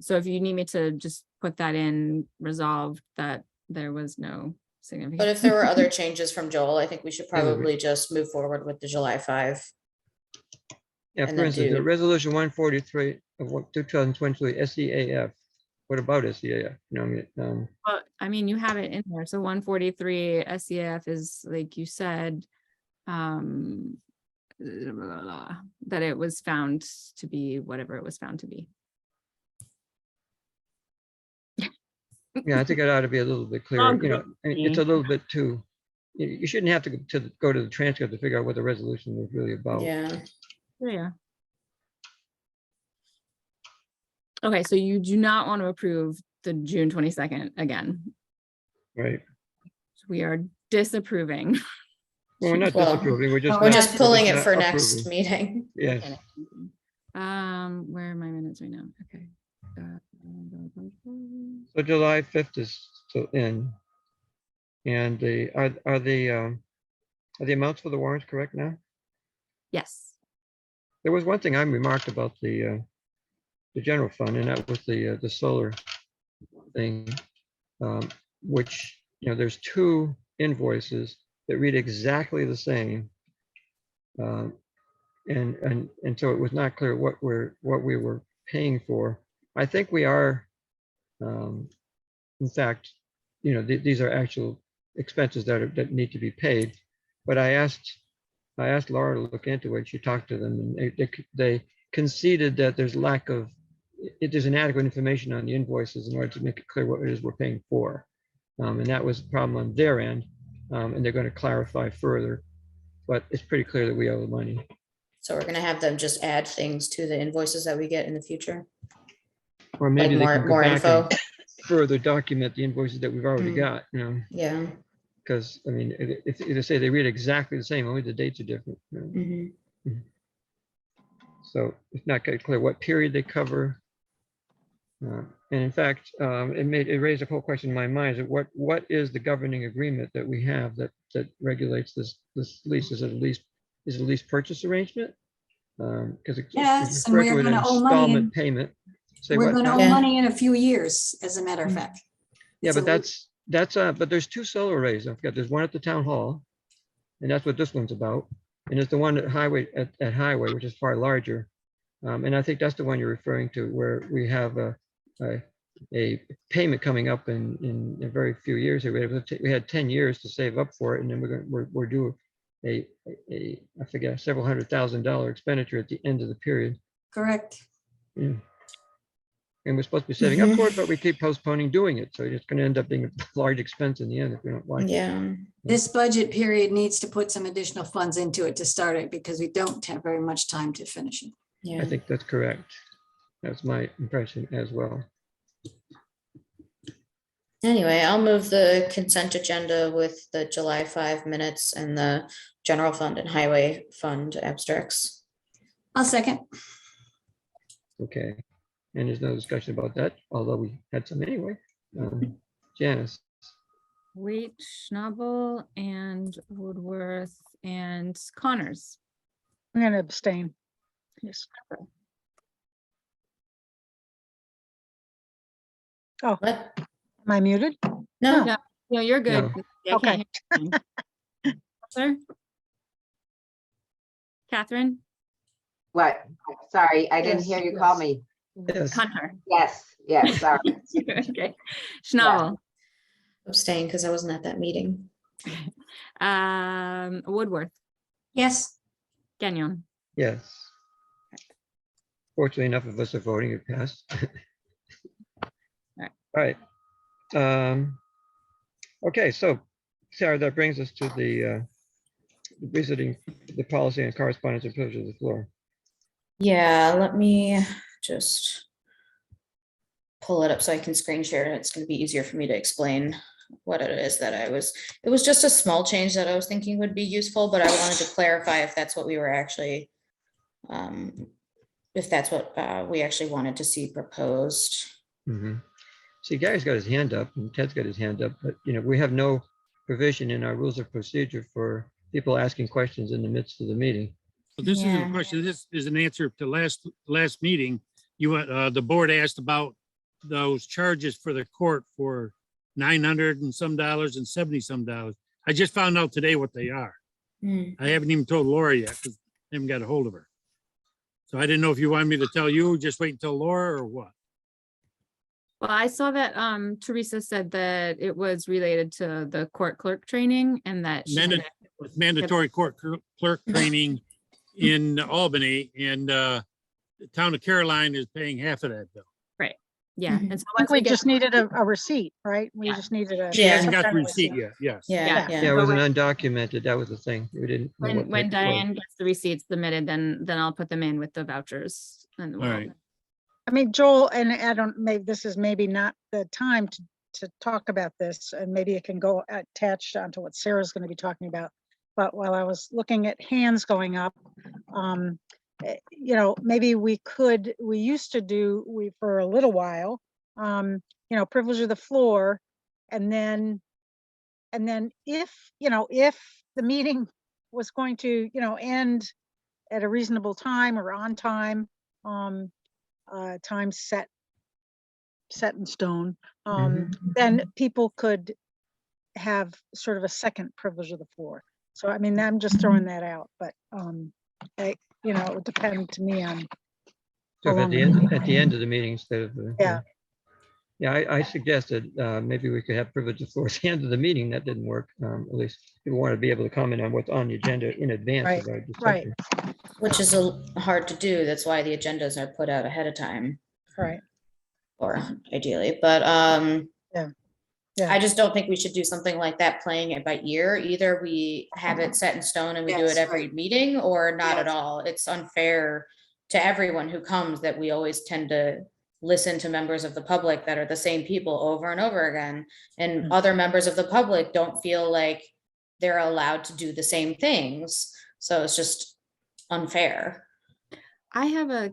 So if you need me to just put that in resolved that there was no significant. But if there were other changes from Joel, I think we should Yeah, probably just move forward with the July 5. Yeah, And for then instance, the do- resolution 143 of 2023 SEAF. What about SEAF? Well, I mean, you have it in there. So 143 SCF is, like you said, that it was found to be whatever it was found to be. Yeah, I think it ought to be a little bit clearer, I mean, it's a little bit too, you shouldn't have to go to the transcript to figure out what the resolution was really about. Yeah. Yeah. Okay, so you do not want to approve the June 22nd again. Right. We are disapproving. Well, we're not Well, disapproving, we're just. We're not- just pulling it not for next approving. meeting. Yes, Where are my minutes right now? Okay. so July 5th is still in. And are the amounts for the warrants correct now? Yes. There was one thing I remarked about the general fund, and that was the solar thing, which, there's 2 invoices that read exactly the same. And so it was not clear what we were paying for. I think we are, in fact, these are actual expenses that need to be paid. But I asked Laura to look into it. She talked to them, and they conceded that there's there's inadequate information on the invoices in order to make it clear what it is we're paying for. And that was a problem on their end. And they're going to clarify further, but it's pretty clear that we owe the money. So we're gonna have them just add things to the invoices that we get in the future. Or maybe Like they can go more back info. and further document the invoices that we've already got, Yeah. because I mean, if they say they read exactly the same, only the dates are different. Mhm. So it's not quite clear what period they cover. And in fact, it raised a whole question in my mind: is what is the governing agreement that we have that regulates this lease? Is it a lease purchase arrangement? Because Yes, and we're gonna owe money in- installment payment. Say We're what, gonna Pat? owe Yeah. money in a few years, as a matter of fact. Yeah, It's but a- but there's 2 solar arrays. I forgot, there's one at the town hall, and that's what this one's about. And it's the one at Highway, which is far larger. And I think that's the one you're referring to, where we have a payment coming up in a very few years. We had 10 years to save up for it, and then we're due I forget, several $100,000 expenditure at the end of the period. Correct. Yeah. And we're supposed to be saving up for it, but we keep postponing doing it. So it's going to end up being a large expense in the end if we don't watch it. Yeah. This budget period needs to put some additional funds into it to start it because we don't have very much time to finish it. Yeah. I think that's correct. That's my impression as well. Anyway, I'll move the consent agenda with the July 5 minutes and the general fund and highway fund abstracts. I'll second. Okay. And there's no discussion about that, although we had some anyway. Janice, Waite, Schnabel, and Woodworth, and Connors. I'm gonna abstain. Yes. What? Am I muted? No, No, no, you're good. No. I can't Okay. hear you. Sir? Catherine? What? Sorry, I didn't Yes, hear you call yes. me. yes, Hunter. Yes, yes, sorry. Okay. Schnabel. abstain because I wasn't at that meeting. Woodworth. Yes. Gagnon. yes. Fortunately, enough of us are voting, it passed. right. All right. Okay, so Sarah, that brings us to the visiting the policy and correspondence and privilege of the floor. Yeah, let me just pull it up so I can screen share. It's going to be easier for me to explain what it is that it was just a small change that I was thinking would be useful, but I wanted to clarify if that's what we were actually, if that's what we actually wanted to see proposed. Mhm. See, Gary's got his hand up and Ted's got his hand up, but we have no provision in our rules of procedure for people asking questions in the midst of the meeting. Well, this isn't Yeah. a question. This is an answer to last meeting. The board asked about those charges for the court for $900 and some dollars and 70 some dollars. I just found out today what they are. Hmm. I haven't even told Laura yet because I haven't got a hold of her. So I didn't know if you wanted me to tell you, just wait until Laura or what. Well, I saw that Teresa said that it was related to the court clerk training and that she had Mandatory court clerk training in Albany, and the town of Caroline is paying half of that bill. yeah. Mhm. And so I think once we we get just needed a receipt, right? We Yeah. just needed a. She Yeah. hasn't got some the kind of receipt yet. Yes. Yeah, Yeah. yeah. Yeah, it was an So undocumented, that was the thing. We didn't know what when type it was. Diane gets the receipts submitted, then I'll put them in with the vouchers. And All right. I mean, Joel, and I don't, maybe this is maybe not the time to talk about this, and maybe it can go attached onto what Sarah's going to be talking about. But while I was looking at hands going up, maybe we used to do, for a little while, privilege of the floor. And then if the meeting was going to, end at a reasonable time or on time, time set in stone, then people could have sort of a second privilege of the floor. So, I mean, I'm just throwing that out, but, it would depend to me on. So how if long at the end of the meeting instead of. Yeah. Yeah, I suggested maybe we could have privilege of floor at the end of the meeting. That didn't work. At least people want to be able to comment on what's on the agenda in advance Right, of our right. discussion. Which is hard to do. That's why the agendas are put out ahead of time, Right, or ideally, but Yeah. I just don't think we should do something like that, playing it by ear. Either we have it set in stone and we do Yes, it every right. meeting, or not at Yes. all. It's unfair to everyone who comes that we always tend to listen to members of the public that are the same people over and over again. And Mm. other members of the public don't feel like they're allowed to do the same things. So it's just unfair. I have a.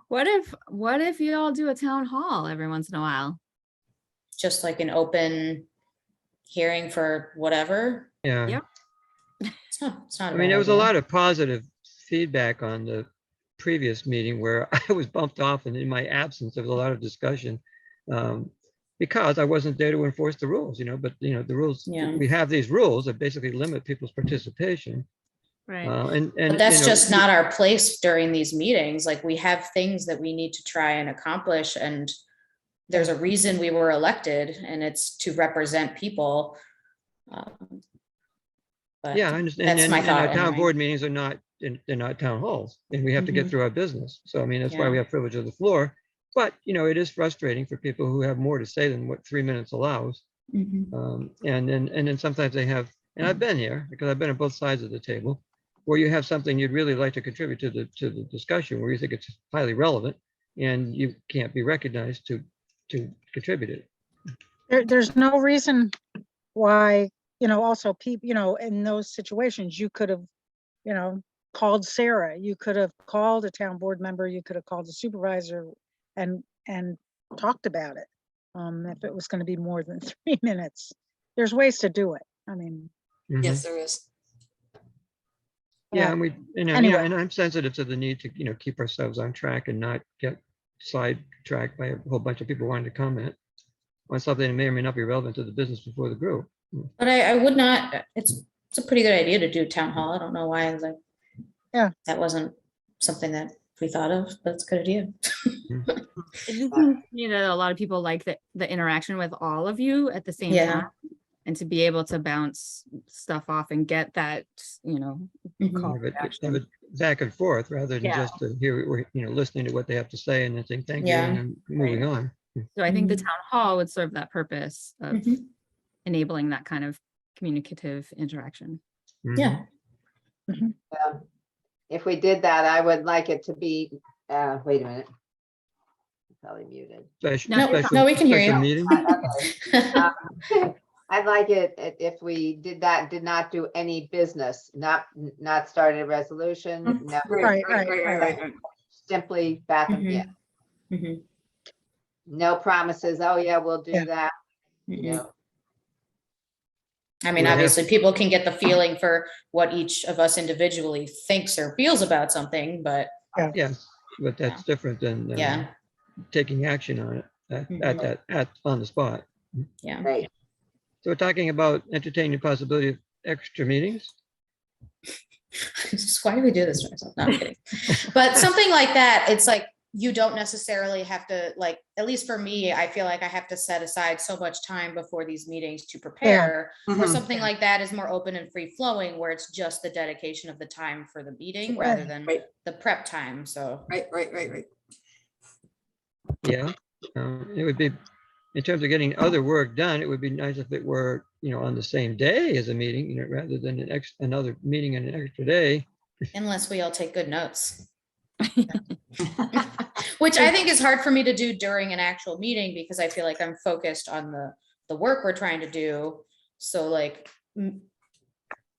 What if you all do a town hall every once in a while? Just like an open hearing for whatever. Yeah. Yep. It's not. I mean, there was a lot of positive feedback on the previous meeting where I was bumped off, and in my absence, there was a lot of discussion. because I wasn't there to enforce the rules, but the rules, Yeah. we have these rules that basically limit people's participation. Right. And But that's just not our place during these meetings. Like, we have things that we need to try and accomplish, and there's a reason we were elected, and it's to represent people. But Yeah, I understand. that's my And thought our town anyway. board meetings are not, they're not town halls, and we have to get Mhm. through our business. So I mean, that's why we Yeah. have privilege of the floor. But, it is frustrating for people who have more to say than what 3 minutes allows. Mhm. And then sometimes they have, and I've been here because I've been on both sides of the table, where you have something you'd really like to contribute to the discussion, where you think it's highly relevant, and you can't be recognized to contribute it. There's no reason why, also people, in those situations, you could have, called Sarah, you could have called a town board member, you could have called the supervisor and talked about it. If it was going to be more than 3 minutes, there's ways to do it. I mean, Mhm. Yes, there is. Yeah, and we, Anyway. and I'm sensitive to the need to, keep ourselves on track and not get sidetracked by a whole bunch of people wanting to comment on something that may or may not be relevant to the business before the group. But I would not, it's a pretty good idea to do town hall. I don't know why I was like. Yeah. That wasn't something that we thought of, but it's a good idea. I do think, a lot of people like the interaction with all of you at the same Yeah. time. And to be able to bounce stuff off and get that, Mhm. call Have to it action. back and forth rather than Yeah. just to hear, listening to what they have to say and then saying thank you Yeah. and then moving on. So I think the Mhm. town hall would serve that purpose of Mhm. enabling that kind of communicative interaction. Mhm. Yeah. If we did that, I would like it to be, wait a minute. Probably muted. Special- No, special- no, we can hear special you. meeting. I'd like it if we did not do any business, not started a resolution, no, Right. simply back and, yeah, Mhm. no promises, oh yeah, we'll do Yeah. that, Mhm. I mean, We'll have- obviously, people can get the feeling for what each of us individually thinks or feels about something, but Yes, but that's different than yeah, taking action on it on the spot. yeah. Right. So we're talking about entertaining the possibility of extra meetings. Just, why do we do this to ourselves? No, I'm kidding. But something like that, it's like, you don't necessarily have to, like, at least for me, I feel like I have to set aside so much time before these meetings to prepare. Or Mhm. something like that is more open and free flowing, where it's just the dedication of the time for the meeting rather than Right. the prep time, so. Right. Yeah, it would be, in terms of getting other work done, it would be nice if it were, on the same day as a meeting, rather than another meeting and an extra day. Unless we all take good notes. Which I think is hard for me to do during an actual meeting, because I feel like I'm focused on the work we're trying to do. So like,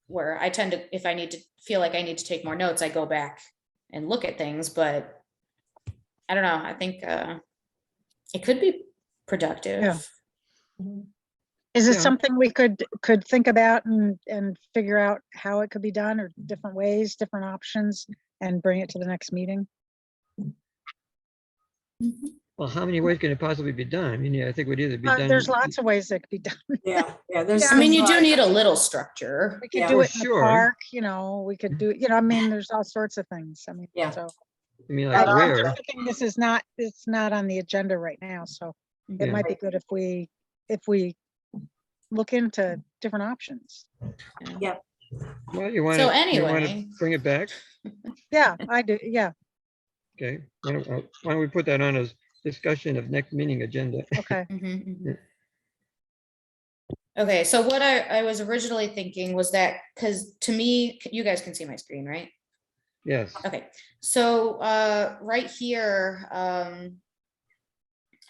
where I tend to, if I need to feel like I need to take more notes, I go back and look at things, but I don't know, I think it could be productive. Yeah. Is it Yeah. something we could think about and figure out how it could be done, or different ways, different options, and bring it to the next meeting? Well, how many ways can it possibly be done? I mean, I think it would either be done. There's lots of ways that could be done. Yeah. There's. I mean, you do need a little structure. We could Yeah. do For it in the sure. park, we could do, I mean, there's all sorts of things. I mean, Yeah. so. I mean, I- like I'm where? just thinking this is not, it's not on the agenda right now, so it Yeah. might be good if we look into different options. Well, you want So to anyway. bring it back? Yeah, I do, yeah, Okay. Why don't we put that on as discussion of next meeting agenda? okay. Mhm. Okay, so what I was originally thinking was that, because to me, you guys can see my screen, right? Yes. Okay, so right here, I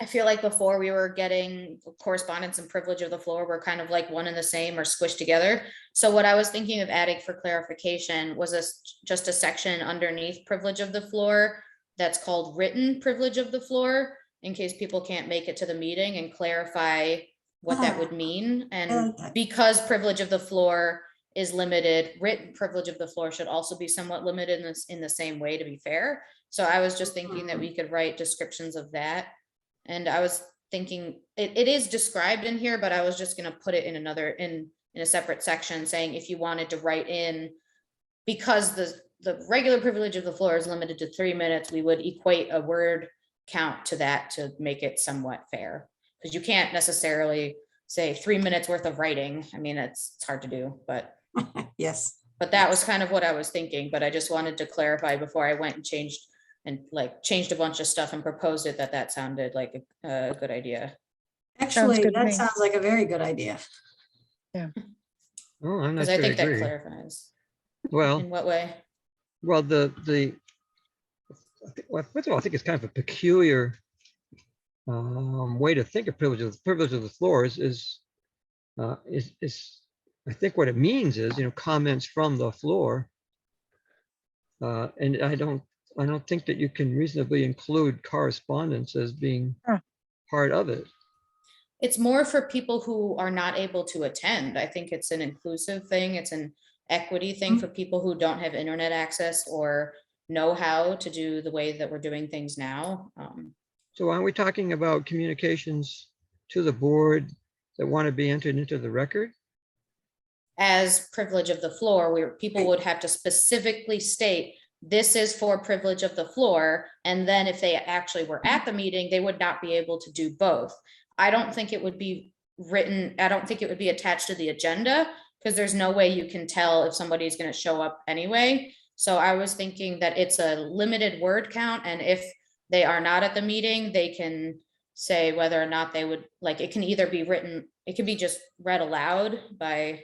feel like before we were getting correspondence and privilege of the floor were kind of like one and the same or squished together. So what I was thinking of adding for clarification was just a section underneath privilege of the floor that's called written privilege of the floor, in case people can't make it to the meeting, and clarify what that would mean. And because privilege of the floor is limited, written privilege of the floor should also be somewhat limited in the same way, to be fair. So I was just thinking that we could write descriptions of that. And I was thinking, it is described in here, but I was just gonna put it in another, in a separate section saying if you wanted to write in, because the regular privilege of the floor is limited to 3 minutes, we would equate a word count to that to make it somewhat fair. Because you can't necessarily say 3 minutes worth of writing. I mean, it's hard to do, but Yes. that was kind of what I was thinking, but I just wanted to clarify before I went and changed a bunch of stuff and proposed it, that sounded like a good idea. Actually, good to that me. sounds like a very good idea. Oh, I'm not Because I sure I think that agree. clarifies. Well, In what way? well, well, first of all, I think it's kind of a peculiar way to think of privilege. Privilege of the floor is I think what it means is, comments from the floor. And I don't think that you can reasonably include correspondence as being part of it. It's more for people who are not able to attend. I think it's an inclusive thing. It's an equity thing for people who don't have internet access or know how to do the way that we're doing things now. So aren't we talking about communications to the board that want to be entered into the record? As privilege of the floor, where people would have to specifically state, this is for privilege of the floor. And then if they actually were at the meeting, they would not be able to do both. I don't think it would be written, I don't think it would be attached to the agenda, because there's no way you can tell if somebody's going to show up anyway. So I was thinking that it's a limited word count, and if they are not at the meeting, they can say whether or not they would, like, it can either be written, it could be just read aloud by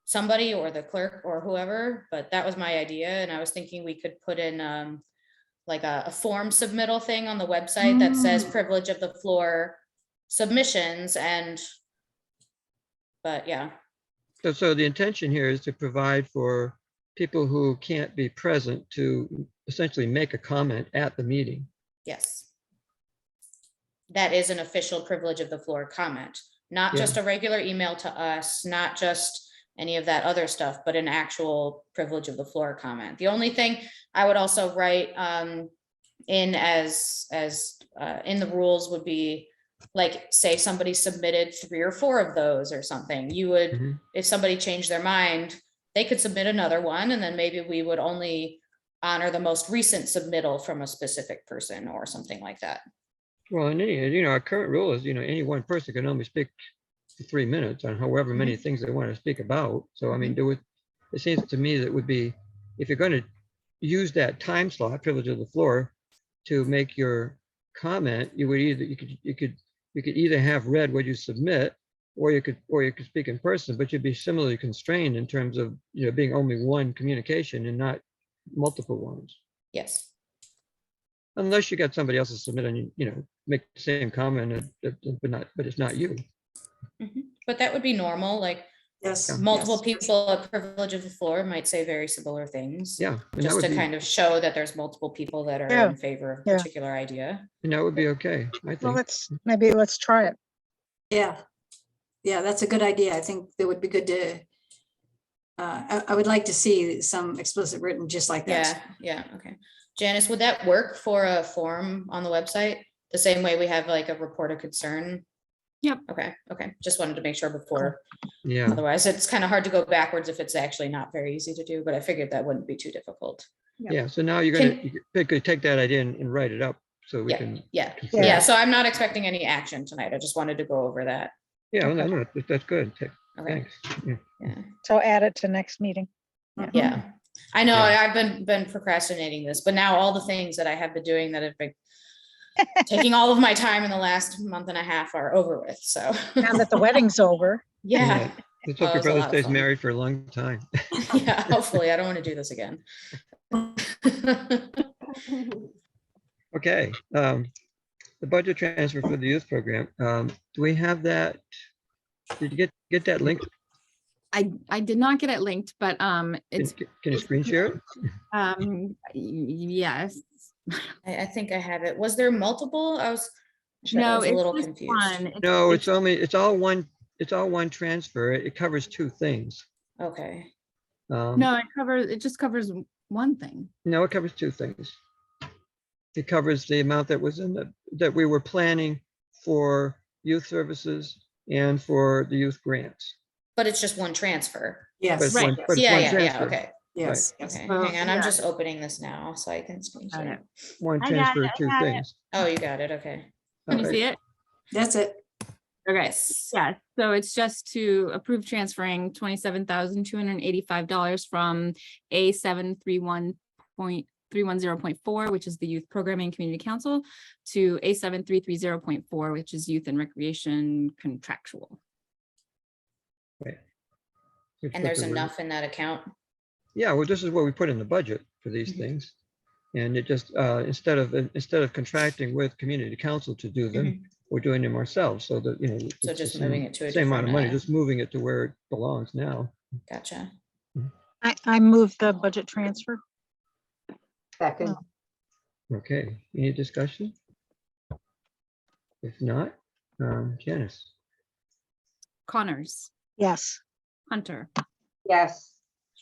somebody or the clerk or whoever, but that was my idea. And I was thinking we could put in like a form submittal thing on the website that says privilege of the floor submissions, but yeah. So the intention here is to provide for people who can't be present to essentially make a comment at the meeting. Yes. That is an official privilege of the floor comment, not Yeah. just a regular email to us, not just any of that other stuff, but an actual privilege of the floor comment. The only thing I would also write in as in the rules would be, like, say somebody submitted 3 or 4 of those or something, you would, if somebody changed their mind, they could submit another one, and then maybe we would only honor the most recent submittal from a specific person or something like that. Well, and our current rule is, any one person can only speak for 3 minutes on however many things they want to speak about. So, I mean, it seems to me that would be, if you're going to use that time slot, privilege of the floor, to make your comment, you could either have read what you submit, or you could speak in person, but you'd be similarly constrained in terms of, being only one communication and not multiple ones. Yes. Unless you got somebody else to submit and make the same comment, but it's not you. But that would be normal, like, Yes. multiple people at privilege of the floor might say very similar things. Yeah. And Just to be, kind of show that there's multiple people that are Yeah. in favor of a Yeah. particular idea. and that would be okay, I Well, think. let's try it. Yeah. Yeah, that's a good idea. I think that would be good to, I would like to see some explicit written just like that. Yeah, okay. Janice, would that work for a form on the website? The same way we have like a report of concern? Yep. Okay. Just wanted to make sure before. Yeah. Otherwise, it's kind of hard to go backwards if it's actually not very easy to do, but I figured that wouldn't be too difficult. Yeah. So now you could take that idea and write it up so we can. consider Yeah, it. so I'm not expecting any action tonight. I just wanted to go over that. Yeah, no, that's good. Okay. Thanks. Yeah. So add it to next meeting. Yeah, I know, Yeah. I've been procrastinating this, but now all the things that I have been doing that have been taking all of my time in the last month and a half are over with, so. Now that the wedding's over. Yeah, Let's Oh, hope it your was a brother lot of stays fun. married for a long time. yeah, hopefully, I don't want to do this again. Okay. The budget transfer for the youth program. Do we have that? Did you get that link? I did not get it linked, but it's Can you screen share it? yes. I think I have it. Was there multiple? I was No, a it's little just confused. one. No, it's all one transfer. It covers 2 things. Okay, No, it just covers one thing. No, it covers 2 things. It covers the amount that was that we were planning for youth services and for the youth grants. But it's just one transfer. But Yes. it's Right. one, but it's Yeah, one yeah, yeah, transfer. okay. Yes. Okay, Well, hang on, I'm yeah. just opening this now, so I can screen Got share. it. One I got transfer it, of I two got it. things. Oh, you got it, okay. Can you All see right. it? That's it. Okay, Yes. yeah, so it's just to approve transferring $27,285 from A 731.310.4, which is the Youth Programming Community Council, to A 7330.4, which is Youth and Recreation Contractual. Right. Which And put there's the word- enough in that account? Yeah, well, this is what we put in the budget for these Mhm. things. And it just, instead of contracting with community council to do them, we're doing them ourselves, so that, So it's the just moving same it to a same amount of money, different, just moving it to where it belongs now. Gotcha. I move the budget transfer. Second, Okay, any discussion? If not, Janice, Connors, Yes. Hunter, yes,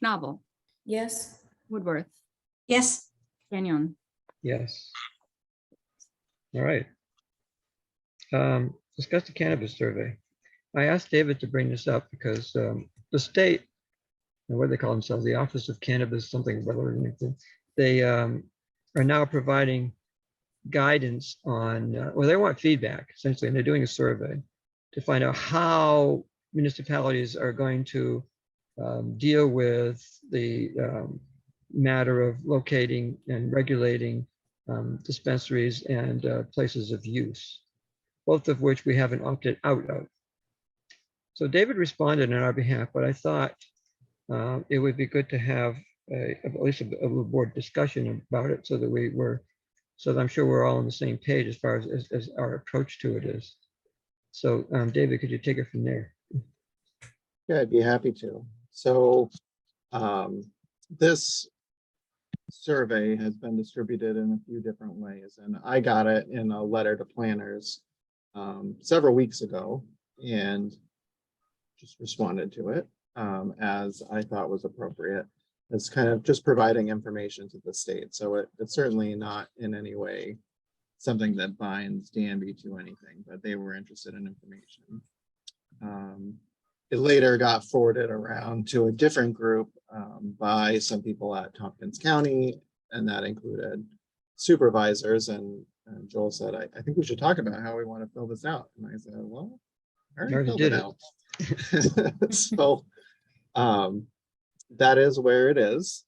Schnabel, Yes, Woodworth, Yes. Gagnon. yes. All right. Discuss the cannabis survey. I asked David to bring this up because the state, and what do they call themselves, the Office of Cannabis, something, they are now providing guidance on, well, they want feedback essentially, and they're doing a survey to find out how municipalities are going to deal with the matter of locating and regulating dispensaries and places of use, both of which we haven't opted out of. So David responded on our behalf, but I thought it would be good to have at least a little board discussion about it, so that I'm sure we're all on the same page as far as our approach to it is. So David, could you take it from there? Yeah, I'd be happy to. So this survey has been distributed in a few different ways, and I got it in a letter to planners several weeks ago and just responded to it as I thought was appropriate. It's kind of just providing information to the state. So it's certainly not in any way something that binds Danby to anything, but they were interested in information. It later got forwarded around to a different group by some people at Tompkins County, and that included supervisors. And Joel said, I think we should talk about how we want to fill this out. And I said, well, I already filled it out. So that is where it is.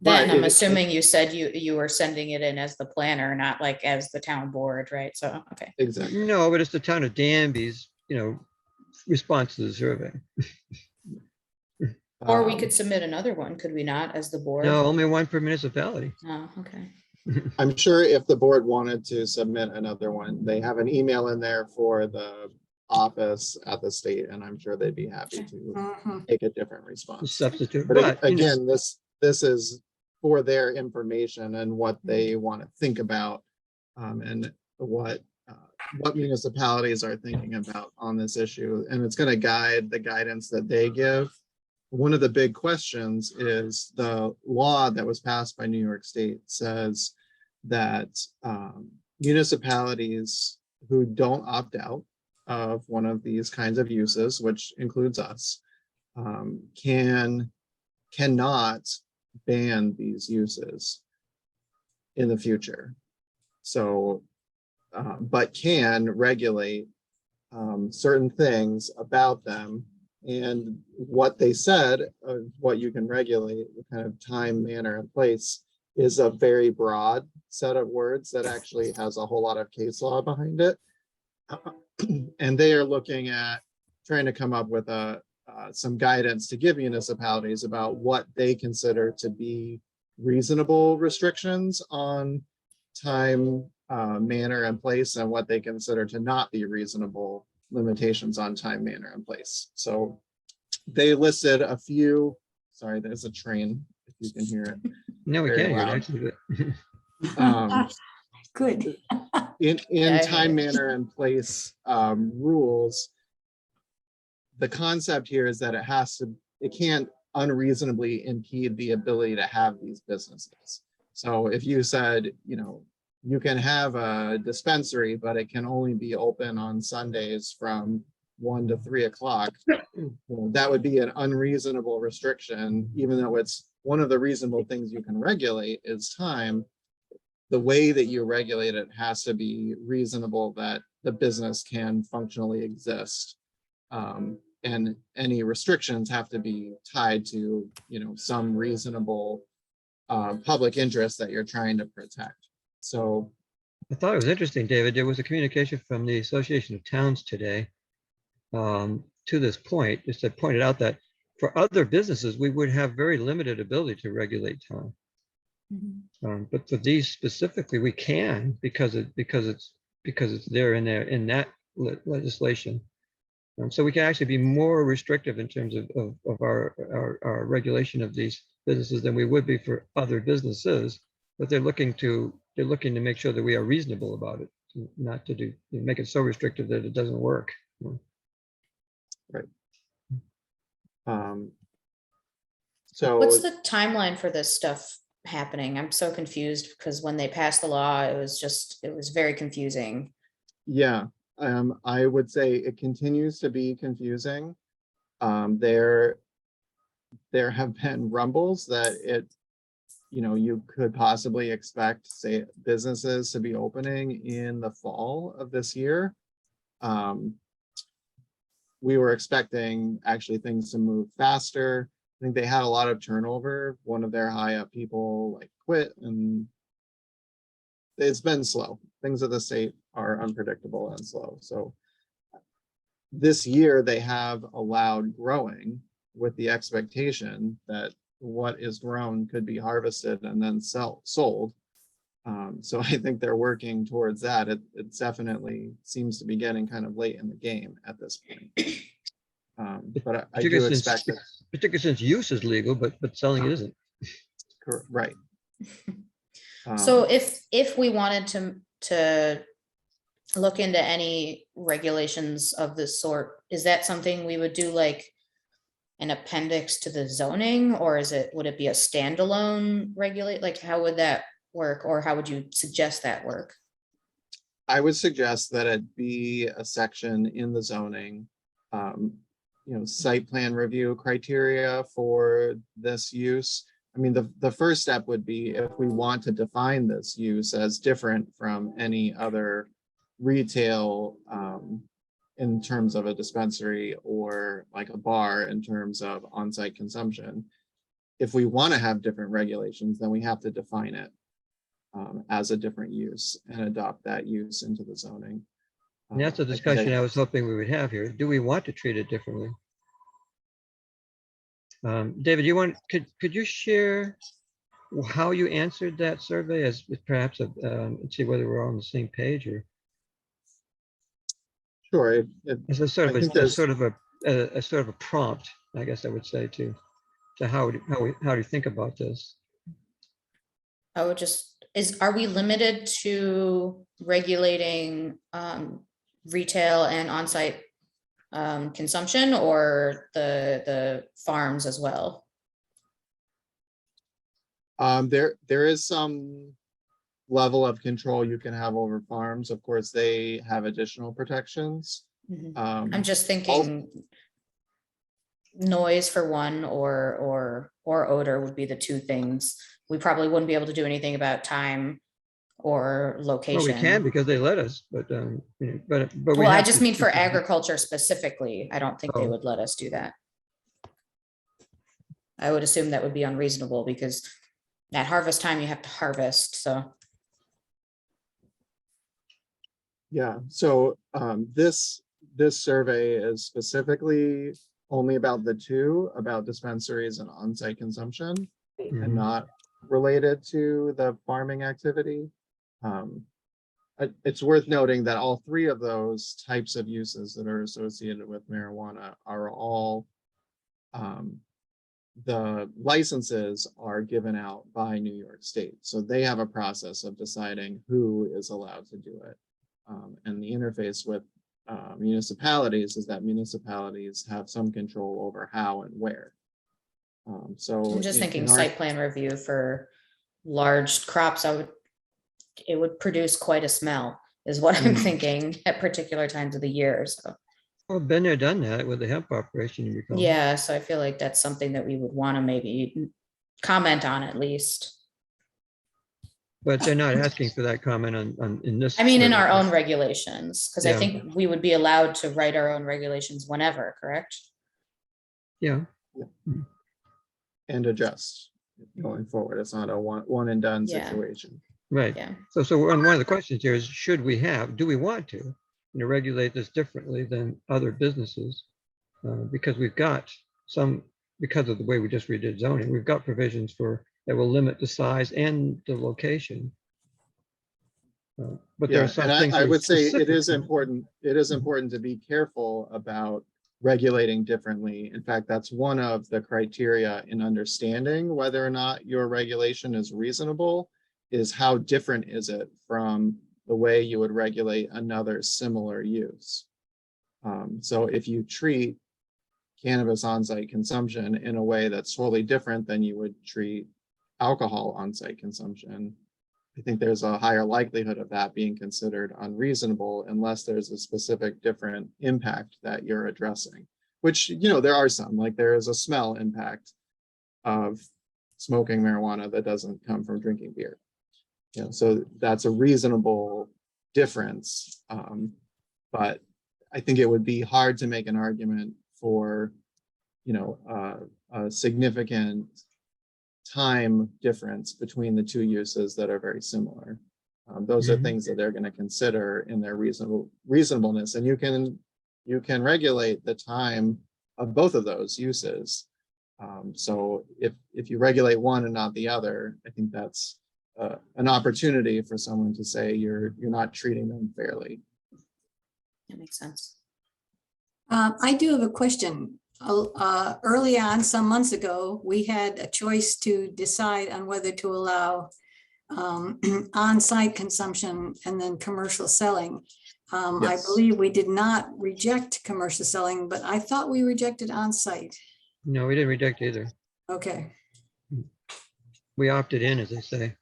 then I'm assuming you said you were sending it in as the planner, not like as the town board, right? So, okay. Exactly. No, but it's the town of Danby's, response to the survey. Or we could submit another one, could we not, as the board? No, only one per municipality. Oh, okay. I'm sure if the board wanted to submit another one, they have an email in there for the office at the state, and I'm sure they'd be happy to take a different response. Substitute, But again, this is for their information and what they want to think about, and what municipalities are thinking about on this issue, and it's going to guide the guidance that they give. One of the big questions is the law that was passed by New York State says that municipalities who don't opt out of one of these kinds of uses, which includes us, cannot ban these uses in the future. So, but can regulate certain things about them. And what they said, what you can regulate, the kind of time, manner, and place, is a very broad set of words that actually has a whole lot of case law behind it. And they are looking at trying to come up with some guidance to give municipalities about what they consider to be reasonable restrictions on time, manner, and place, and what they consider to not be reasonable limitations on time, manner, and place. So they listed a few. Sorry, there's a train, if you can hear it. No, we Very can't hear it loud. actually. Good. In time, manner, and place rules, the concept here is that it can't unreasonably impede the ability to have these businesses. So if you said, you can have a dispensary, but it can only be open on Sundays from 1 to 3 o'clock. Well, that would be an unreasonable restriction, even though it's one of the reasonable things you can regulate is time. The way that you regulate it has to be reasonable, that the business can functionally exist. And any restrictions have to be tied to, some reasonable public interest that you're trying to protect. So I thought it was interesting, David. There was a communication from the Association of Towns today to this point. Just that pointed out that for other businesses, we would have very limited ability to regulate time. But for these specifically, we can because it's there in that legislation. So we can actually be more restrictive in terms of our regulation of these businesses than we would be for other businesses. But they're looking to make sure that we are reasonable about it, not to make it so restrictive that it doesn't work. Right. So What's the timeline for this stuff happening? I'm so confused because when they passed the law, it was very confusing. Yeah, I would say it continues to be confusing. There have been rumbles that you could possibly expect, say, businesses to be opening in the fall of this year. We were expecting actually things to move faster. I think they had a lot of turnover. One of their high up people quit, and it's been slow. Things at the state are unpredictable and slow. So this year they have allowed growing with the expectation that what is grown could be harvested and then sold. So I think they're working towards that. It definitely seems to be getting kind of late in the game at this point. But I do expect that, particularly since use is legal, but selling it isn't. right. So if we wanted to look into any regulations of this sort, is that something we would do like an appendix to the zoning, or would it be a standalone regulate? Like, how would that work, or how would you suggest that work? I would suggest that it be a section in the zoning, site plan review criteria for this use. I mean, the first step would be, if we want to define this use as different from any other retail in terms of a dispensary, or like a bar in terms of on-site consumption. If we want to have different regulations, then we have to define it as a different use and adopt that use into the zoning. And that's a discussion I was hoping we would have here. Do we want to treat it differently? David, could you share how you answered that survey, as perhaps let's see whether we're all on the same page, or sure. It's a sort of a prompt, I guess I would say, to how do you think about this? I would are we limited to regulating retail and on-site consumption, or the farms as well? There is some level of control you can have over farms. Of course, they have additional protections. I'm just thinking noise for one, or odor would be the two things. We probably wouldn't be able to do anything about time or location. Well, we can, because they let us, but Well, I just mean for agriculture specifically. I don't think they would let us do that. I would assume that would be unreasonable, because at harvest time you have to harvest, so. Yeah, so this survey is specifically only about about dispensaries and on-site consumption, and not related to the farming activity. It's worth noting that all three of those types of uses that are associated with marijuana are all, the licenses are given out by New York State. So they have a process of deciding who is allowed to do it. And the interface with municipalities is that municipalities have some control over how and where. So I'm just thinking site plan review for large crops. I would it would produce quite a smell, is what I'm Mm. thinking at particular times of the year. So, Well, been there, done that with the hemp operation, you recall. yeah, so I feel like that's something that we would want to maybe comment on at least. But they're not asking for that comment in this. I mean, in area. our own regulations, because I Yeah. think we would be allowed to write our own regulations whenever, correct? Yeah, And adjust going forward. It's not a one and done Yeah. situation. right. Yeah. So one of the questions here is, do we want to, regulate this differently than other businesses? Because we've got because of the way we just redid zoning, we've got provisions that will limit the size and the location. But there Yeah, are some and things. I we would say it is specifically- important, to be careful about regulating differently. In fact, that's one of the criteria in understanding whether or not your regulation is reasonable, is how different is it from the way you would regulate another similar use. So if you treat cannabis on-site consumption in a way that's totally different than you would treat alcohol on-site consumption, I think there's a higher likelihood of that being considered unreasonable unless there's a specific different impact that you're addressing, which, there are some, like there is a smell impact of smoking marijuana that doesn't come from drinking beer. So that's a reasonable difference. But I think it would be hard to make an argument for, a significant time difference between the two uses that are very similar. Those are Mhm. things that they're going to consider in their reasonableness, and you can regulate the time of both of those uses. So if you regulate one and not the other, I think that's an opportunity for someone to say you're not treating them fairly. That makes sense. I do have a question. Early on, some months ago, we had a choice to decide on whether to allow on-site consumption and then commercial selling. I Yes. believe we did not reject commercial selling, but I thought we rejected on-site. No, we didn't reject either. Okay, We opted in, as they say.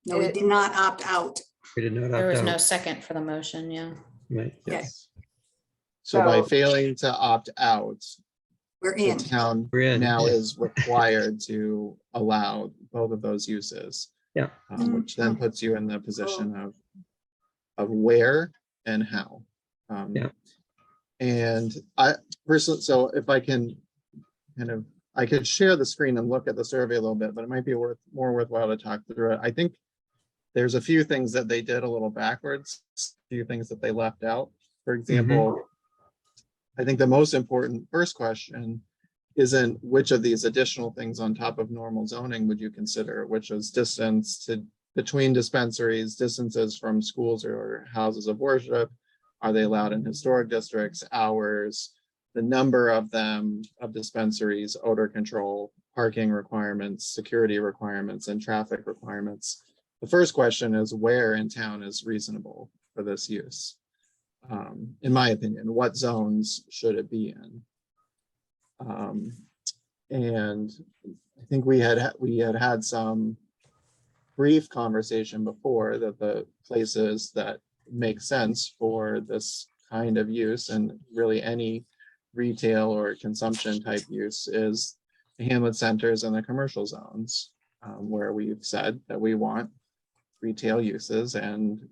no, we did not opt out. We did not There opt was no out. second for the motion, yeah. Right. Okay. Yes. So by So- failing to opt out, We're the in. town We're in. now is required to allow both of those uses. Yeah. Which then puts you in the position of where and how. Yeah. And I personally, so if I can I could share the screen and look at the survey a little bit, but it might be more worthwhile to talk through it. I think there's a few things that they did a little backwards, a few things that they left out. For example, I think the most important first question isn't which of these additional things on top of normal zoning would you consider, which is distance between dispensaries, distances from schools or houses of worship. Are they allowed in historic districts? Hours, the number of them, of dispensaries, odor control, parking requirements, security requirements, and traffic requirements. The first question is where in town is reasonable for this use? In my opinion, what zones should it be in? And I think we had some brief conversation before that the places that make sense for this kind of use, and really any retail or consumption type use, is the hamlet centers and the commercial zones, where we've said that we want retail uses and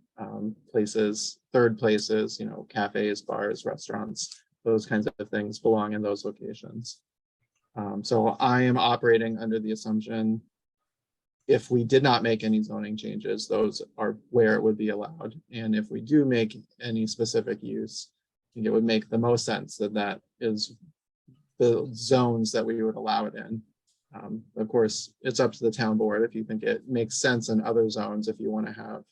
third places, cafes, bars, restaurants, those kinds of things belong in those locations. So I am operating under the assumption, if we did not make any zoning changes, those are where it would be allowed. And if we do make any specific use, I think it would make the most sense that is the zones that we would allow it in. Of course, it's up to the town board if you think it makes sense in other zones, if you want to have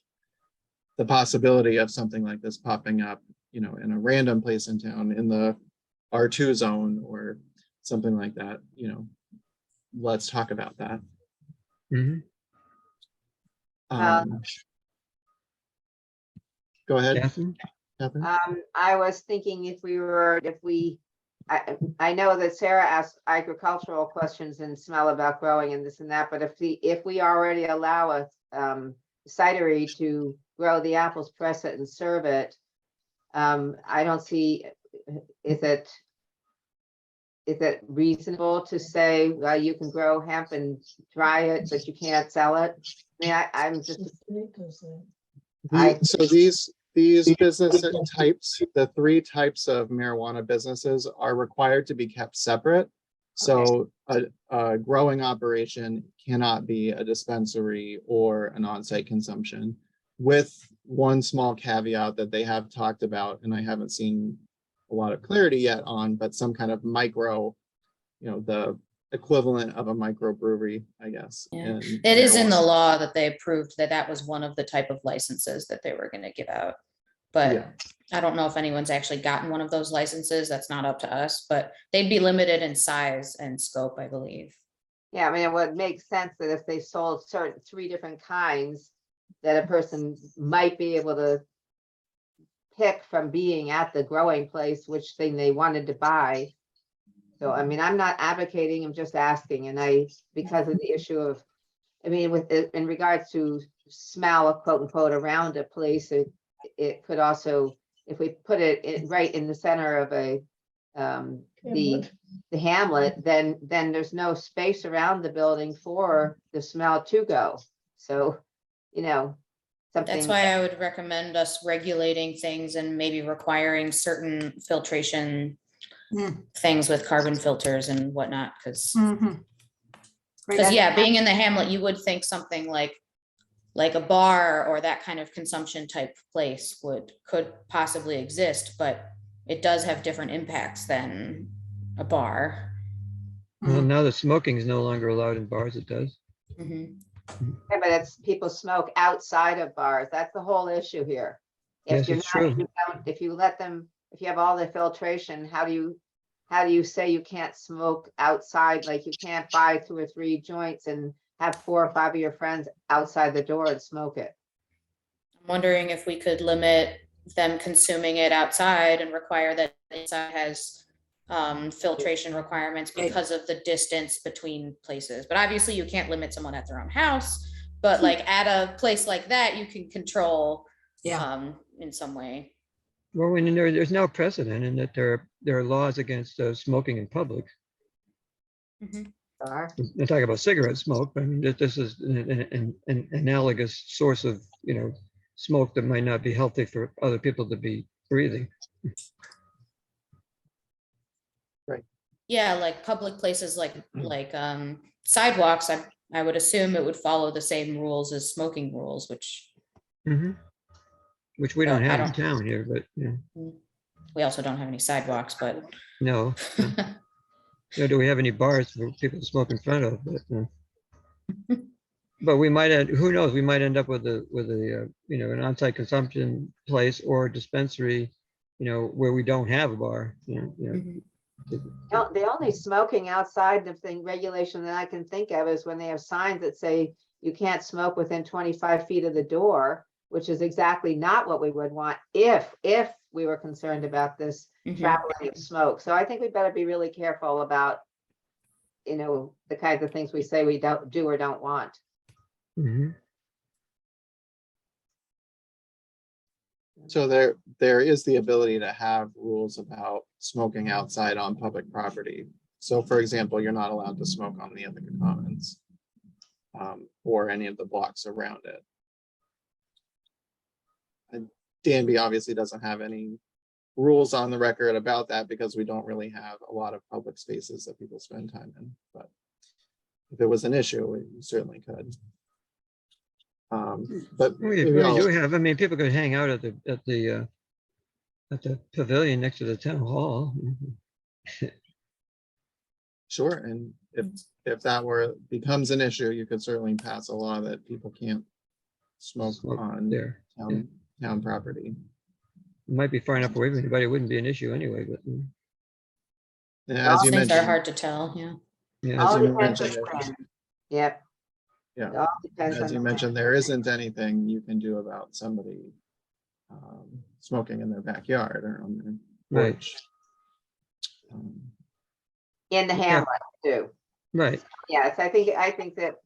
the possibility of something like this popping up, in a random place in town, in the R2 zone or something like that, let's talk about that. Mhm. Go ahead. Catherine? Catherine. I was thinking I know that Sarah asked agricultural questions and smell about growing and this and that, but if we already allow cidery to grow the apples, press it and serve it. I don't see, is it reasonable to say, well, you can grow hemp and dry it, but you can't sell it? I mean, I'm just, So these business types, the 3 types of marijuana businesses are required to be kept separate. So a growing operation cannot be a dispensary or an on-site consumption, with one small caveat that they have talked about, and I haven't seen a lot of clarity yet on, but some kind of micro, the equivalent of a microbrewery, I guess. Yeah. in It is in the marijuana. law that they approved that was one of the type of licenses that they were gonna give out. But Yeah. I don't know if anyone's actually gotten one of those licenses. That's not up to us, but they'd be limited in size and scope, I believe. yeah, I mean, it would make sense that if they sold 3 different kinds, that a person might be able to pick from being at the growing place which thing they wanted to buy. So, I mean, I'm not advocating, I'm just asking, and because of the issue of, I mean, in regards to smell, quote unquote, around a place, it could also, if we put it right in the center of the hamlet, then there's no space around the building for the smell to go. So, That's something. why I would recommend us regulating things and maybe requiring certain filtration things with carbon filters and whatnot, because yeah, being in the hamlet, you would think something like a bar or that kind of consumption type place could possibly exist, but it does have different impacts than a bar. Well, now that smoking is no longer allowed in bars, it does. Mhm. Yeah, but it's people smoke outside of bars. That's the whole issue here. Yes, it's true. If you let them, if you have all the filtration, how do you say you can't smoke outside? Like you can't buy 2 or 3 joints and have 4 or 5 of your friends outside the door and smoke it. I'm wondering if we could limit them consuming it outside and require that inside has filtration requirements because of the distance between places. But obviously you can't limit someone at their own house, but like at a place like that, you can control in some way. Well, when there's no precedent in that there are laws against smoking in public. Are. I'm talking about cigarette smoke, but I mean, this is an analogous source of, smoke that might not be healthy for other people to be breathing. Right. Yeah, like public places like sidewalks, I would assume it would follow the same rules as smoking rules, which we don't I have in don't- town here, but we also don't have any sidewalks, but no. Nor do we have any bars for people to smoke in front of, but we might add, who knows, we might end up with an on-site consumption place or dispensary, where we don't have a bar. The only smoking outside of thing regulation that I can think of is when they have signs that say you can't smoke within 25 feet of the door, which is exactly not what we would want if we were concerned about this traveling of smoke. So I think we better be really careful about, the kinds of things we say we don't do or don't want. So there is the ability to have rules about smoking outside on public property. So for example, you're not allowed to smoke on the Ithaca Commons or any of the blocks around it. And Danby obviously doesn't have any rules on the record about that because we don't really have a lot of public spaces that people spend time in. But if it was an issue, we certainly could. But We do have, I mean, people could hang out at the pavilion next to the town hall. Sure, and if that becomes an issue, you could certainly pass a law that people can't smoke on there. town property. It might be far enough away from anybody, it wouldn't be an issue anyway, but. And as you things are mentioned, hard to tell, yeah. as All you depends on mentioned, when. Yep. Yeah. It all depends as on you the mentioned, there isn't anything you can do about somebody smoking in their backyard or on their Right. porch. in the hamlet too. Right. Yes, I think that,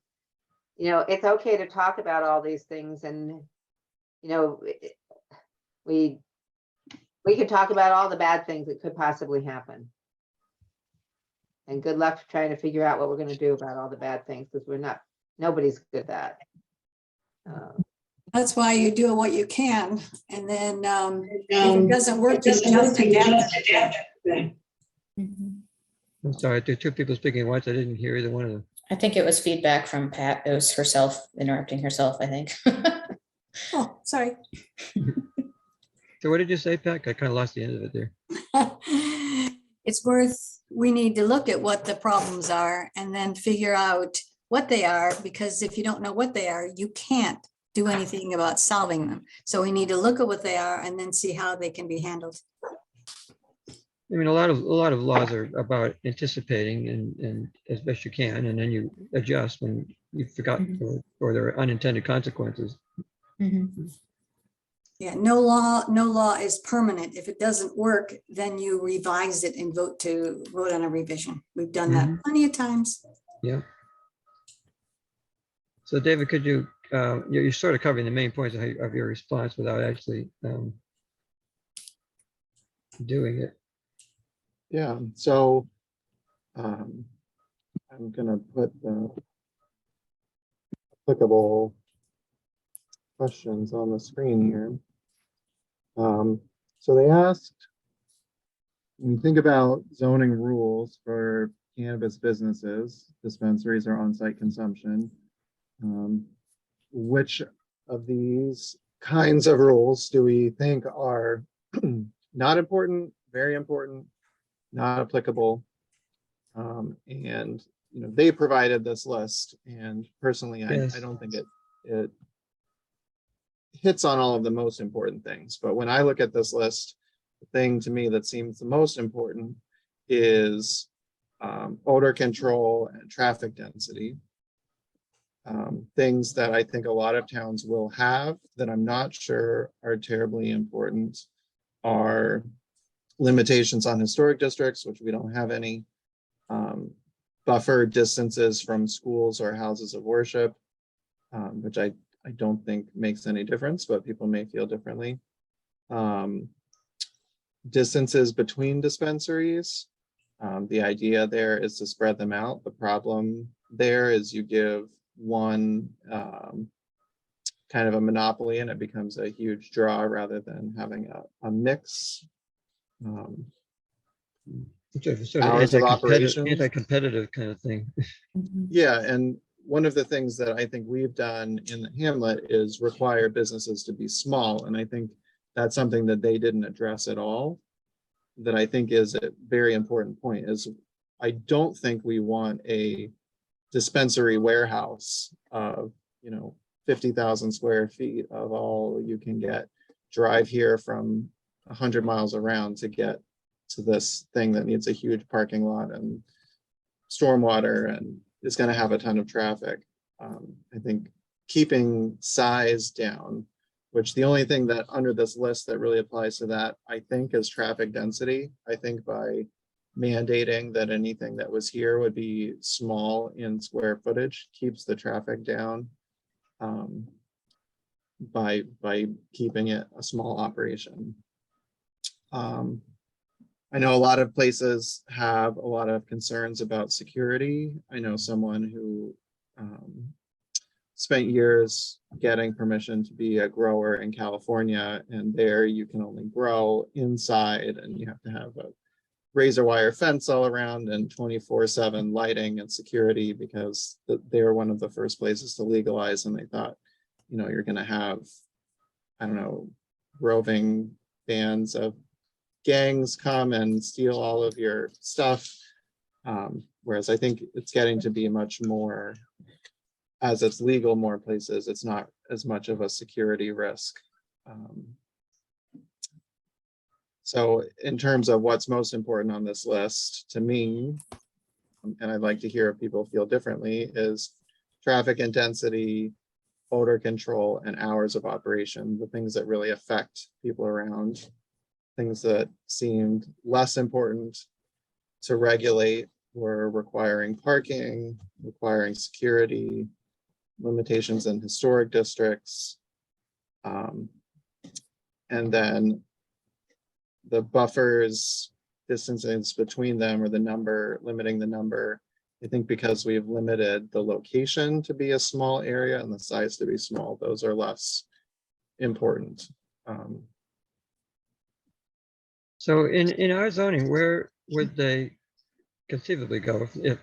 you know, it's okay to talk about all these things, and, you know, we could talk about all the bad things that could possibly happen. And good luck trying to figure out what we're gonna do about all the bad things, because nobody's good at that. That's why you do what you can. And then if it doesn't work, you just adapt. Mhm. I'm sorry, there are two people speaking at once. I didn't hear either one of them. I think it was feedback from Pat. It was herself interrupting herself, I think. Oh, sorry. So what did you say, Pat? I kind of lost the end of it there. We need to look at what the problems are and then figure out what they are, because if you don't know what they are, you can't do anything about solving them. So we need to look at what they are and then see how they can be handled. I mean, a lot of laws are about anticipating and as best you can, and then you adjust when you forgot or there are unintended consequences. Mhm. Yeah, no law is permanent. If it doesn't work, then you revise it and vote on a revision. We've done that plenty of times. Yeah. So David, could you, you're sort of covering the main points of your response without actually doing it. Yeah, so I'm gonna put the applicable questions on the screen here. So they asked, when you think about zoning rules for cannabis businesses, dispensaries or on-site consumption, which of these kinds of rules do we think are not important, very important, not applicable? And you know, they provided this list, and personally, Yes. I don't think it hits on all of the most important things. But when I look at this list, the thing to me that seems the most important is odor control and traffic density. Things that I think a lot of towns will have that I'm not sure are terribly important are limitations on historic districts, which we don't have any, buffer distances from schools or houses of worship, which I don't think makes any difference, but people may feel differently. Distances between dispensaries. The idea there is to spread them out. The problem there is you give one kind of a monopoly and it becomes a huge draw rather than having a mix. Sort of Hours of operation. anti-competitive kind of thing. Yeah, and one of the things that I think we've done in the Hamlet is require businesses to be small. And I think that's something that they didn't address at all. That I think is a very important point is I don't think we want a dispensary warehouse of, 50,000 square feet of all you can get. Drive here from 100 miles around to get to this thing that needs a huge parking lot and stormwater and is going to have a ton of traffic. I think keeping size down, which the only thing that under this list that really applies to that, I think, is traffic density. I think by mandating that anything that was here would be small in square footage keeps the traffic down by keeping it a small operation. I know a lot of places have a lot of concerns about security. I know someone who spent years getting permission to be a grower in California, and there you can only grow inside and you have to have a razor wire fence all around and 24/7 lighting and security because they're one of the first places to legalize, and they thought, you're going to have, I don't know, roving bands of gangs come and steal all of your stuff. Whereas I think it's getting to be much more, as it's legal more places, it's not as much of a security risk. So in terms of what's most important on this list, to me, and I'd like to hear if people feel differently, is traffic intensity, odor control, and hours of operation, the things that really affect people around. Things that seemed less important to regulate were requiring parking, requiring security, limitations in historic districts. And then the buffers, distances between them, or the number, limiting the number. I think because we've limited the location to be a small area and the size to be small, those are less important. So in our zoning, where would they conceivably go if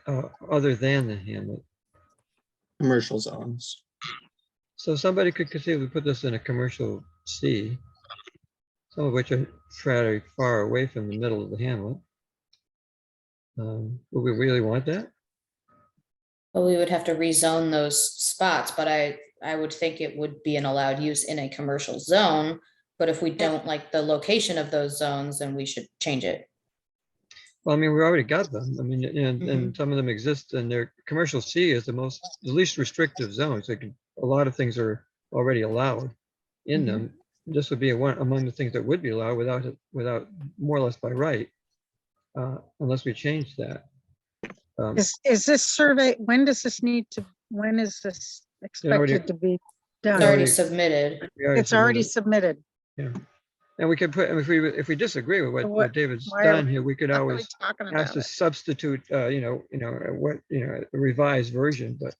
other than the hamlet? Commercial zones. So somebody could conceivably put this in a commercial C, some of which are fairly far away from the middle of the hamlet. Would we really want that? Well, we would have to rezone those spots, but I would think it would be an allowed use in a commercial zone. But if we don't like the location of those zones, then we should change it. Well, I mean, we already got them. I mean, and some of them exist, and their commercial C is the least restrictive zone. So a lot of things are already allowed in them. This would be one among the things that would be allowed without more or less by right, unless we change that. Is this survey, when is this expected to be It's done? already submitted. It's already submitted. Yeah. And we could put, if we disagree with what David's why are done here, we could Why are we always talking ask about to it? substitute, a revised version, but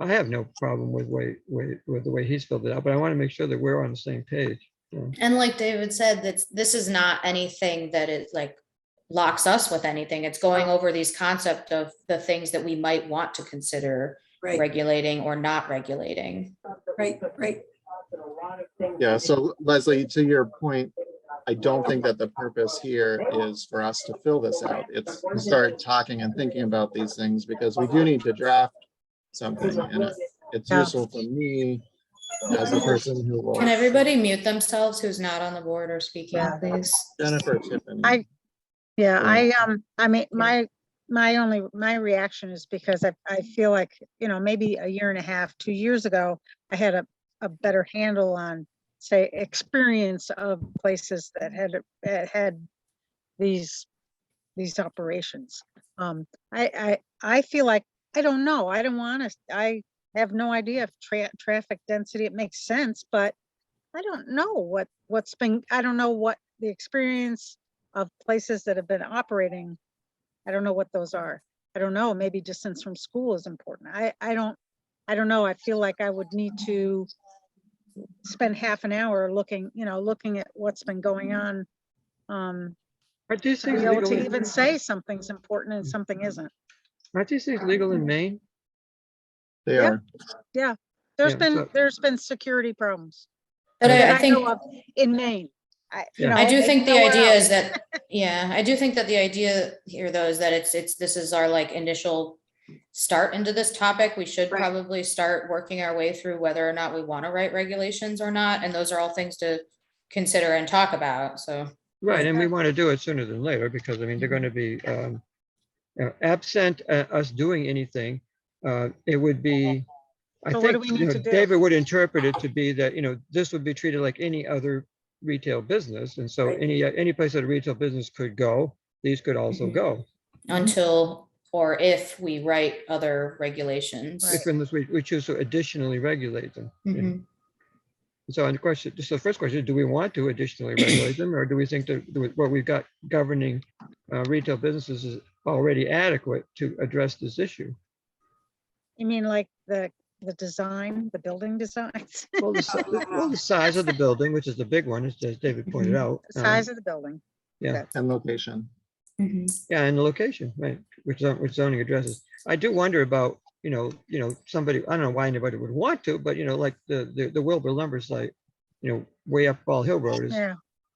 I have no problem with the way he's filled it out, but I want to make sure that we're on the same page. And like David said, this is not anything that it like locks us with anything. It's going over these concepts of the things that we might want to consider regulating or not regulating. Right. Yeah, so Leslie, to your point, I don't think that the purpose here is for us to fill this out. It's to start talking and thinking about these things, because we do need to draft something, and it's useful for me as the person who will. Can everybody mute themselves who's not on the board or speaking, please? Jennifer, Tiffany. I mean, my reaction is because I feel like, maybe a year and a half, 2 years ago, I had a better handle on, say, experience of places that had these operations. I feel like, I don't know, I have no idea if traffic density, it makes sense, but I don't know I don't know what the experience of places that have been operating. I don't know what those are. I don't know, maybe distance from school is important. I don't know. I feel like I would need to spend half an hour looking at what's been going on. Are these To things be able legal? to even say something's important and something isn't. Aren't these things legal in Maine? They Yeah. are. Yeah, Yeah, there's been security problems. But that I think know of in Maine. I do think the idea is that, I do think that the idea here though is that this is our like initial start into this topic. We should probably start working our way through whether or not we want to write regulations or not. And those are all things to consider and talk about, so. Right, and we want to do it sooner than later, because I mean, they're going to be absent us doing anything. It would be, I So what do think, we need to do? David would interpret it to be that, this would be treated like any other retail business. And so any place that a retail business could go, these could also go. Until, or if we write other regulations. If unless we choose to additionally regulate them. Yeah. So the question, just the first question, do we want to additionally regulate them, or do we think that what we've got governing retail businesses is already adequate to address this issue? You mean like the design, the building designs? Well, the size of the building, which is the big one, as David pointed out. The size of the building. Yeah. And location. Yeah, and the location, right, which zoning addresses. I do wonder about, somebody, I don't know why anybody would want to, but like the Wilbur Lumber site, way up Ball Hill Road is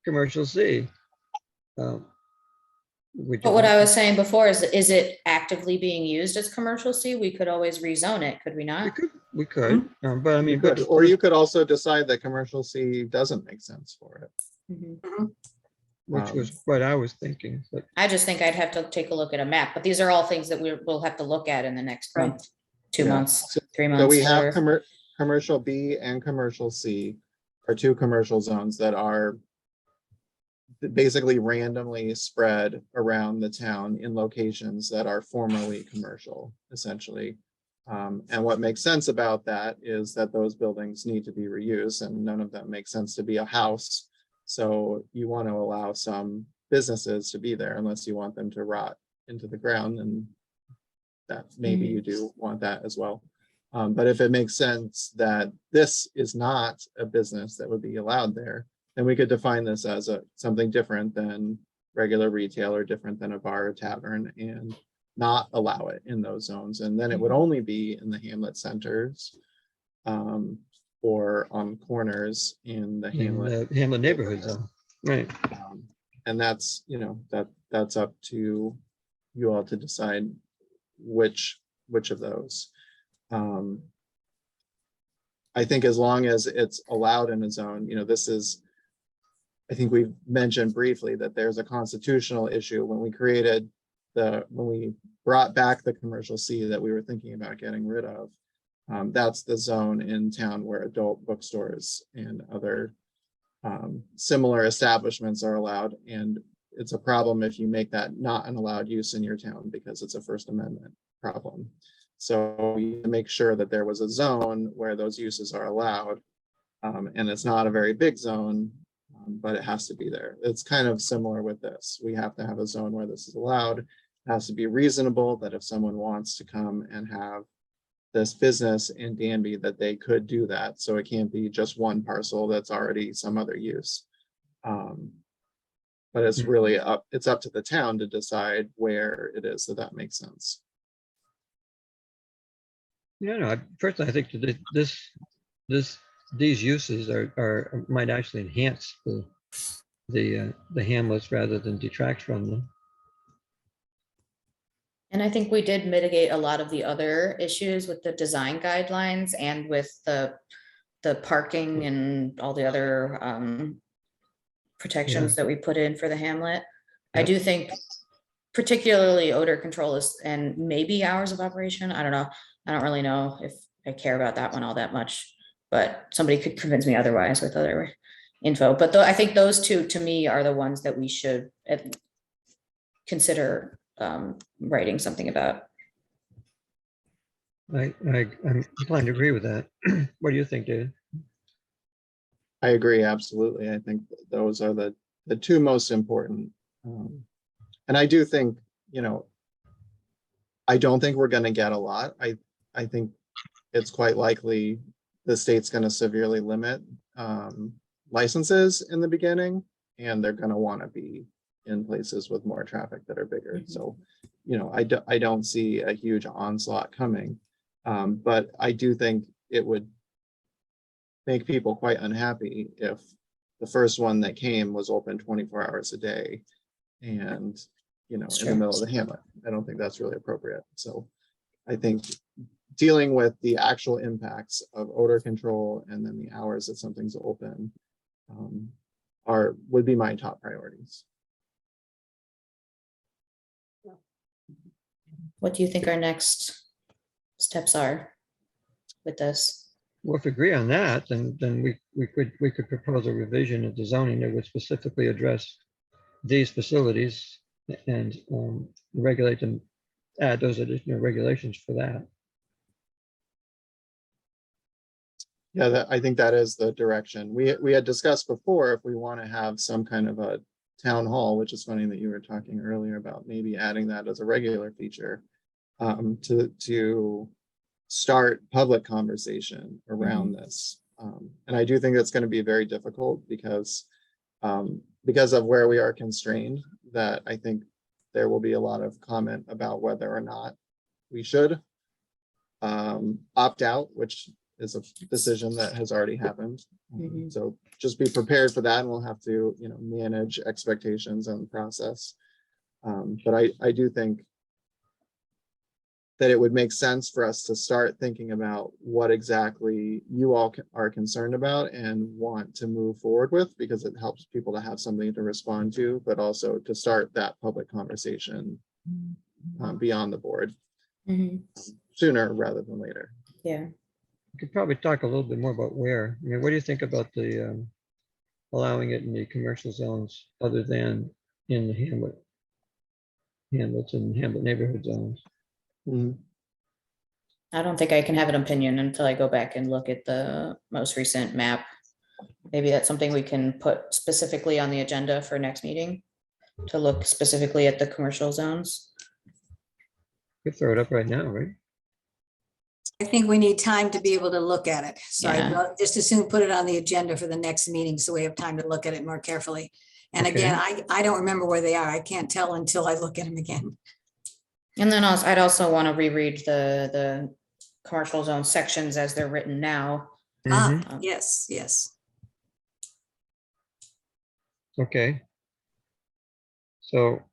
commercial C. But what I was saying before is it actively being used as commercial C? We could always rezone it, could we not? We could, but I mean, or you could also decide that commercial C doesn't make sense for it. Which was what I was thinking. But I just think I'd have to take a look at a map, but these are all things that we'll have to look at in the next month, 2 months, 3 months. So we have commercial B and commercial C are two commercial zones that are basically randomly spread around the town in locations that are formerly commercial, essentially. And what makes sense about that is that those buildings need to be reused, and none of them make sense to be a house. So you want to allow some businesses to be there unless you want them to rot into the ground, and that maybe you do want that as well. But if it makes sense that this is not a business that would be allowed there, then we could define this as something different than regular retail or different than a bar or tavern, and not allow it in those zones. And then it would only be in the hamlet centers or on corners in the hamlet. The Hamlet neighborhood zone, right? And that's, that's up to you all to decide which of those. I think as long as it's allowed in a zone, this is, I think we've mentioned briefly that there's a constitutional issue when we created when we brought back the commercial C that we were thinking about getting rid of. That's the zone in town where adult bookstores and other similar establishments are allowed. And it's a problem if you make that not an allowed use in your town, because it's a First Amendment problem. So you make sure that there was a zone where those uses are allowed. And it's not a very big zone, but it has to be there. It's kind of similar with this. We have to have a zone where this is allowed. It has to be reasonable that if someone wants to come and have this business in Danby, that they could do that. So it can't be just one parcel that's already some other use. But it's really up to the town to decide where it is that makes sense. Yeah, no, personally, I think that these uses might actually enhance the hamlets rather than detract from them. And I think we did mitigate a lot of the other issues with the design guidelines and with the parking and all the other protections that we put in for the hamlet. I do think particularly odor control and maybe hours of operation. I don't know. I don't really know if I care about that one all that much, but somebody could convince me otherwise with other info. But I think those two to me are the ones that we should consider writing something about. I'm inclined to agree with that. What do you think, David? I agree, absolutely. I think those are the two most important. And I do think, I don't think we're going to get a lot. I think it's quite likely the state's going to severely limit licenses in the beginning, and they're going to want to be in places with more traffic that are bigger. So, I don't see a huge onslaught coming, but I do think it would make people quite unhappy if the first one that came was open 24 hours a day and, in the middle of the hamlet. I don't think that's really appropriate. So I think dealing with the actual impacts of odor control and then the hours that something's open would be my top priorities. What do you think our next steps are with this? Well, if we agree on that, then we could propose a revision of the zoning that would specifically address these facilities and regulate them, add those additional regulations for that. Yeah, I think that is the direction. We had discussed before if we want to have some kind of a town hall, which is funny that you were talking earlier about maybe adding that as a regular feature to start public conversation around this. And I do think that's going to be very difficult because of where we are constrained, that I think there will be a lot of comment about whether or not we should opt out, which is a decision that has already happened. So just be prepared for that, and we'll have to, manage expectations and the process. But I do think that it would make sense for us to start thinking about what exactly you all are concerned about and want to move forward with, because it helps people to have something to respond to, but also to start that public conversation beyond the board sooner rather than later. Yeah. We could probably talk a little bit more about where. I mean, what do you think about the allowing it in the commercial zones other than in the hamlets and hamlet neighborhood zones? I don't think I can have an opinion until I go back and look at the most recent map. Maybe that's something we can put specifically on the agenda for next meeting, to look specifically at the commercial zones. You throw it up right now, right? I think we need time to be able to look at it. So I'd Yeah. just as soon put it on the agenda for the next meeting, so we have time to look at it more carefully. And again, I don't remember where they are. I can't tell until I look at them again. And then also, I'd also want to reread the commercial zone sections as they're written now. Mhm. Yes, yes. Okay. So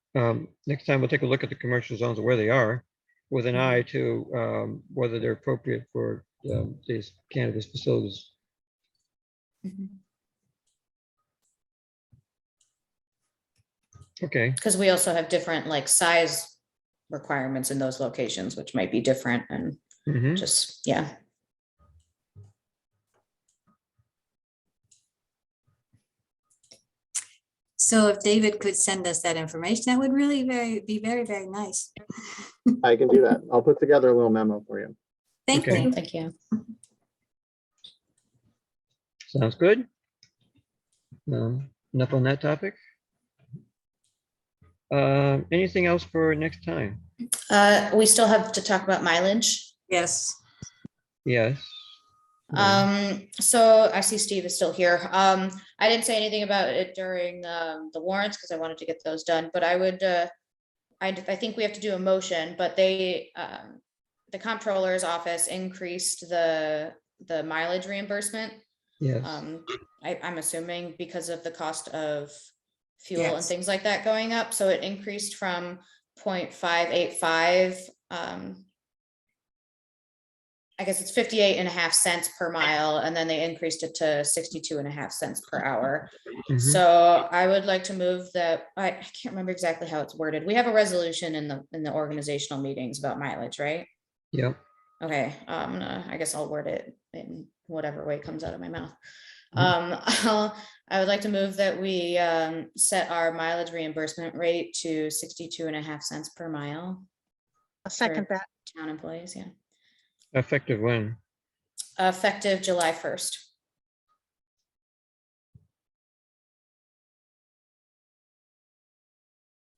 next time we'll take a look at the commercial zones and where they are, with an eye to whether they're appropriate for these cannabis facilities. Okay. Because we also have different like size requirements in those locations, which might be different and Mhm. just, yeah. So if David could send us that information, that would really be very, very nice. I can do that. I'll put together a little memo for you. Thank Okay. you. Thank you. Sounds good. Enough on that topic. Anything else for next time? We still have to talk about mileage. Yes. Yes. So I see Steve is still here. I didn't say anything about it during the warrants because I wanted to get those done, but I would, I think we have to do a motion, but they, the comptroller's office increased the mileage reimbursement. Yes. I'm assuming because of the cost of fuel and Yes. things like that going up. So it increased from 0.585, I guess it's 58.5 cents per mile, and then they increased it to 62.5 cents per hour. Mhm. So I would like to move that, I can't remember exactly how it's worded. We have a resolution in the organizational meetings about mileage, right? Yep. Okay, I guess I'll word it in whatever way it comes out of my mouth. I would like to move that we set our mileage reimbursement rate to 62.5 cents per mile. I'll second for that. Town employees, yeah. Effective when? Effective July 1st.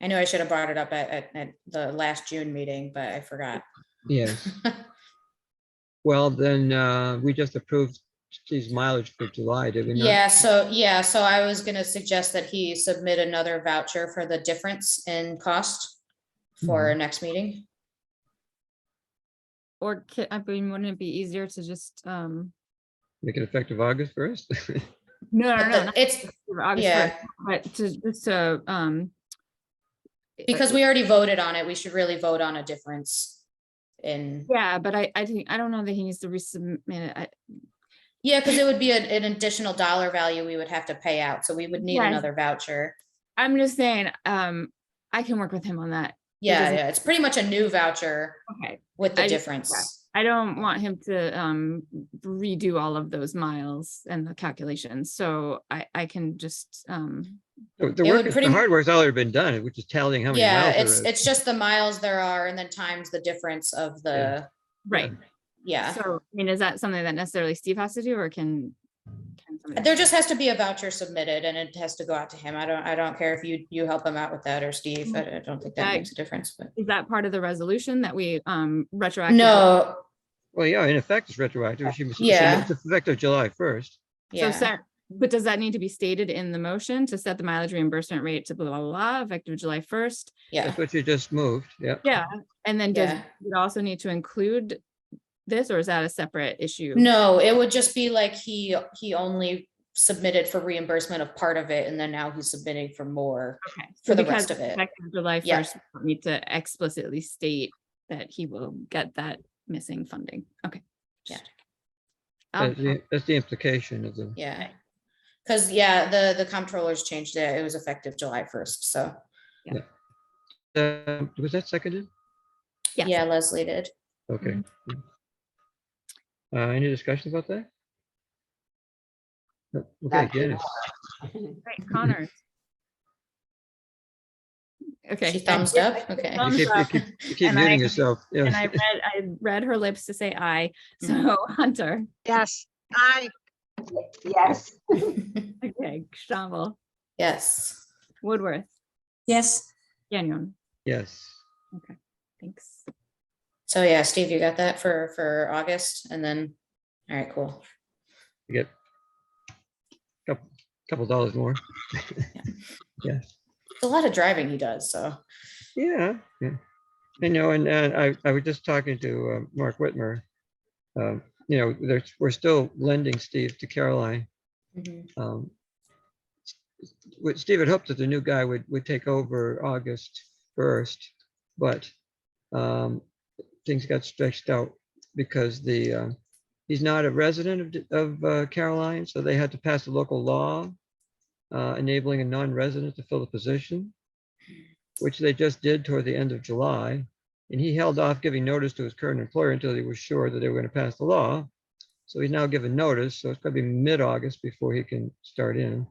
I know I should have brought it up at the last June meeting, but I forgot. Yes. Well, then we just approved Steve's mileage for July, did we not? Yeah, so I was gonna suggest that he submit another voucher for the difference in cost for our next meeting. Or I mean, wouldn't it be easier to just, Make it effective August 1st? no, But not it's, for August yeah. 1st, but to just to, because we already voted on it, we should really vote on a difference in, yeah, but I think, I don't know that he needs to resubmit it. yeah, because it would be an additional dollar value we would have to pay out, so we would need Yes. another voucher. I'm just saying, I can work with him on that. Yeah, doesn't- yeah, it's pretty much a new voucher Okay. with the I- difference. I don't want him to redo all of those miles and the calculations, so I can just The It work, would pretty the mu- hard work's already been done, which is tallying how many Yeah, miles there it's is. it's just the miles there are and then times the difference of the, right. yeah. So, I mean, is that something that necessarily Steve has to do, or can somebody? There just has to be a voucher submitted and it has to go out to him. I don't care if you help him out with that or Steve. I don't think that That- makes a difference, but. Is that part of the resolution that we retroactive? No, Well, yeah, in effect, it's retroactive. She was- Yeah. It's effective July 1st. So, yeah, but does that need to be stated in the motion to set the mileage reimbursement rate to blah, blah, blah, effective July 1st? yeah, That's what you just moved. Yeah. Yeah, and then does yeah. it also need to include this, or is that a separate issue? No, it would just be like he only submitted for reimbursement of part of it and then now he's submitting for more. Okay. for So the because rest of it. effective July Yeah. 1st, we don't need to explicitly state that he will get that missing funding. Okay. Yeah. That's the implication of the. Yeah. Cause yeah, the comptrollers changed it. It was effective July 1st. So Was that seconded? Yes. yeah, Leslie did. Okay. Any discussion about that? No, Okay, Not too Janice. Right, Connor. Okay. She thumbs up, okay. You Thumbs keep, you up. keep, you keep And muting I- yourself. Yeah. And I read her lips to say aye. So Hunter, Yes, aye. Yes. okay, Shamble, Yes, Woodworth, Yes, Gagnon. Yes. Thanks. so yeah, Steve, you got that for August, and then, all right, cool. You get couple dollars more. It's a lot of driving he does, so. Yeah, yeah. I know, and I was just talking to Mark Whitmer. You know, we're still lending Steve to Caroline. Mhm. Steve had hoped that the new guy would take over August 1st, but things got stretched out because he's not a resident of Caroline, so they had to pass a local law enabling a non-resident to fill the position, which they just did toward the end of July. And he held off giving notice to his current employer until he was sure that they were going to pass the law. So he's now given notice, so it's going to be mid-August before he can start in.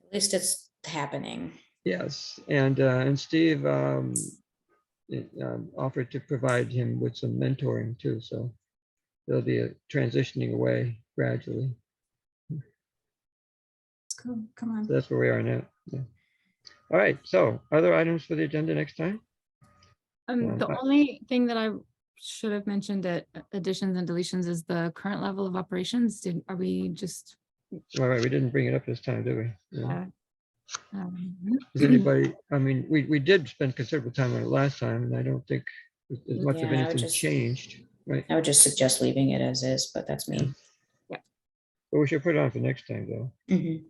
At least it's happening. Yes, and Steve offered to provide him with some mentoring too, so there'll be a transitioning away gradually. cool. Come on. So that's where we are now. Yeah. All right, so other items for the agenda next time? The only thing that I should have mentioned at additions and deletions is the current level of operations. Are we just? All right, we didn't bring it up this time, did we? Yeah. Is Um, anybody, I mean, we did spend considerable time on it last time, and I don't think as much of Yeah, I would anything just- changed, right? I would just suggest leaving it as is, but that's me. But we should put it on for next time, though. Mhm.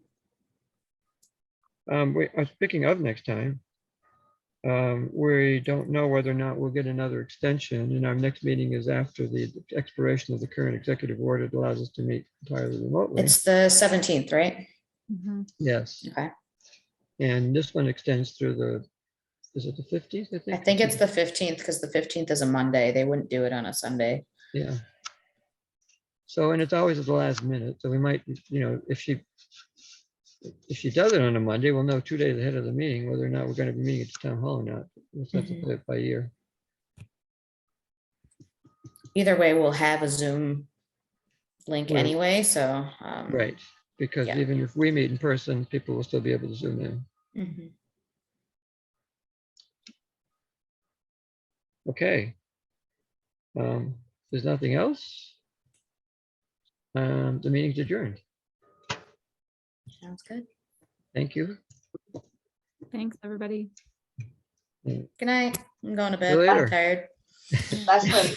Speaking of next time, we don't know whether or not we'll get another extension, and our next meeting is after the expiration of the current executive order that allows us to meet entirely remotely. It's the 17th, right? mhm. Yes, Okay. and this one extends through is it the 15th, I I think? think it's the 15th because the 15th is a Monday. They wouldn't do it on a Sunday. Yeah. So, and it's always at the last minute, so we might, you know, if she does it on a Monday, we'll know 2 days ahead of the meeting whether or not we're going to be meeting at the town hall or not. We'll have to Mhm. play it by ear. Either way, we'll have a Zoom link Right. anyway, so. Right, because yeah. even if we meet in person, people will still be able to Zoom in. Mhm. Okay. There's nothing else. The meeting's adjourned. Sounds good. Thank you. Thanks, everybody. Good night. I'm going to See you bed. I'm later. tired. Leslie,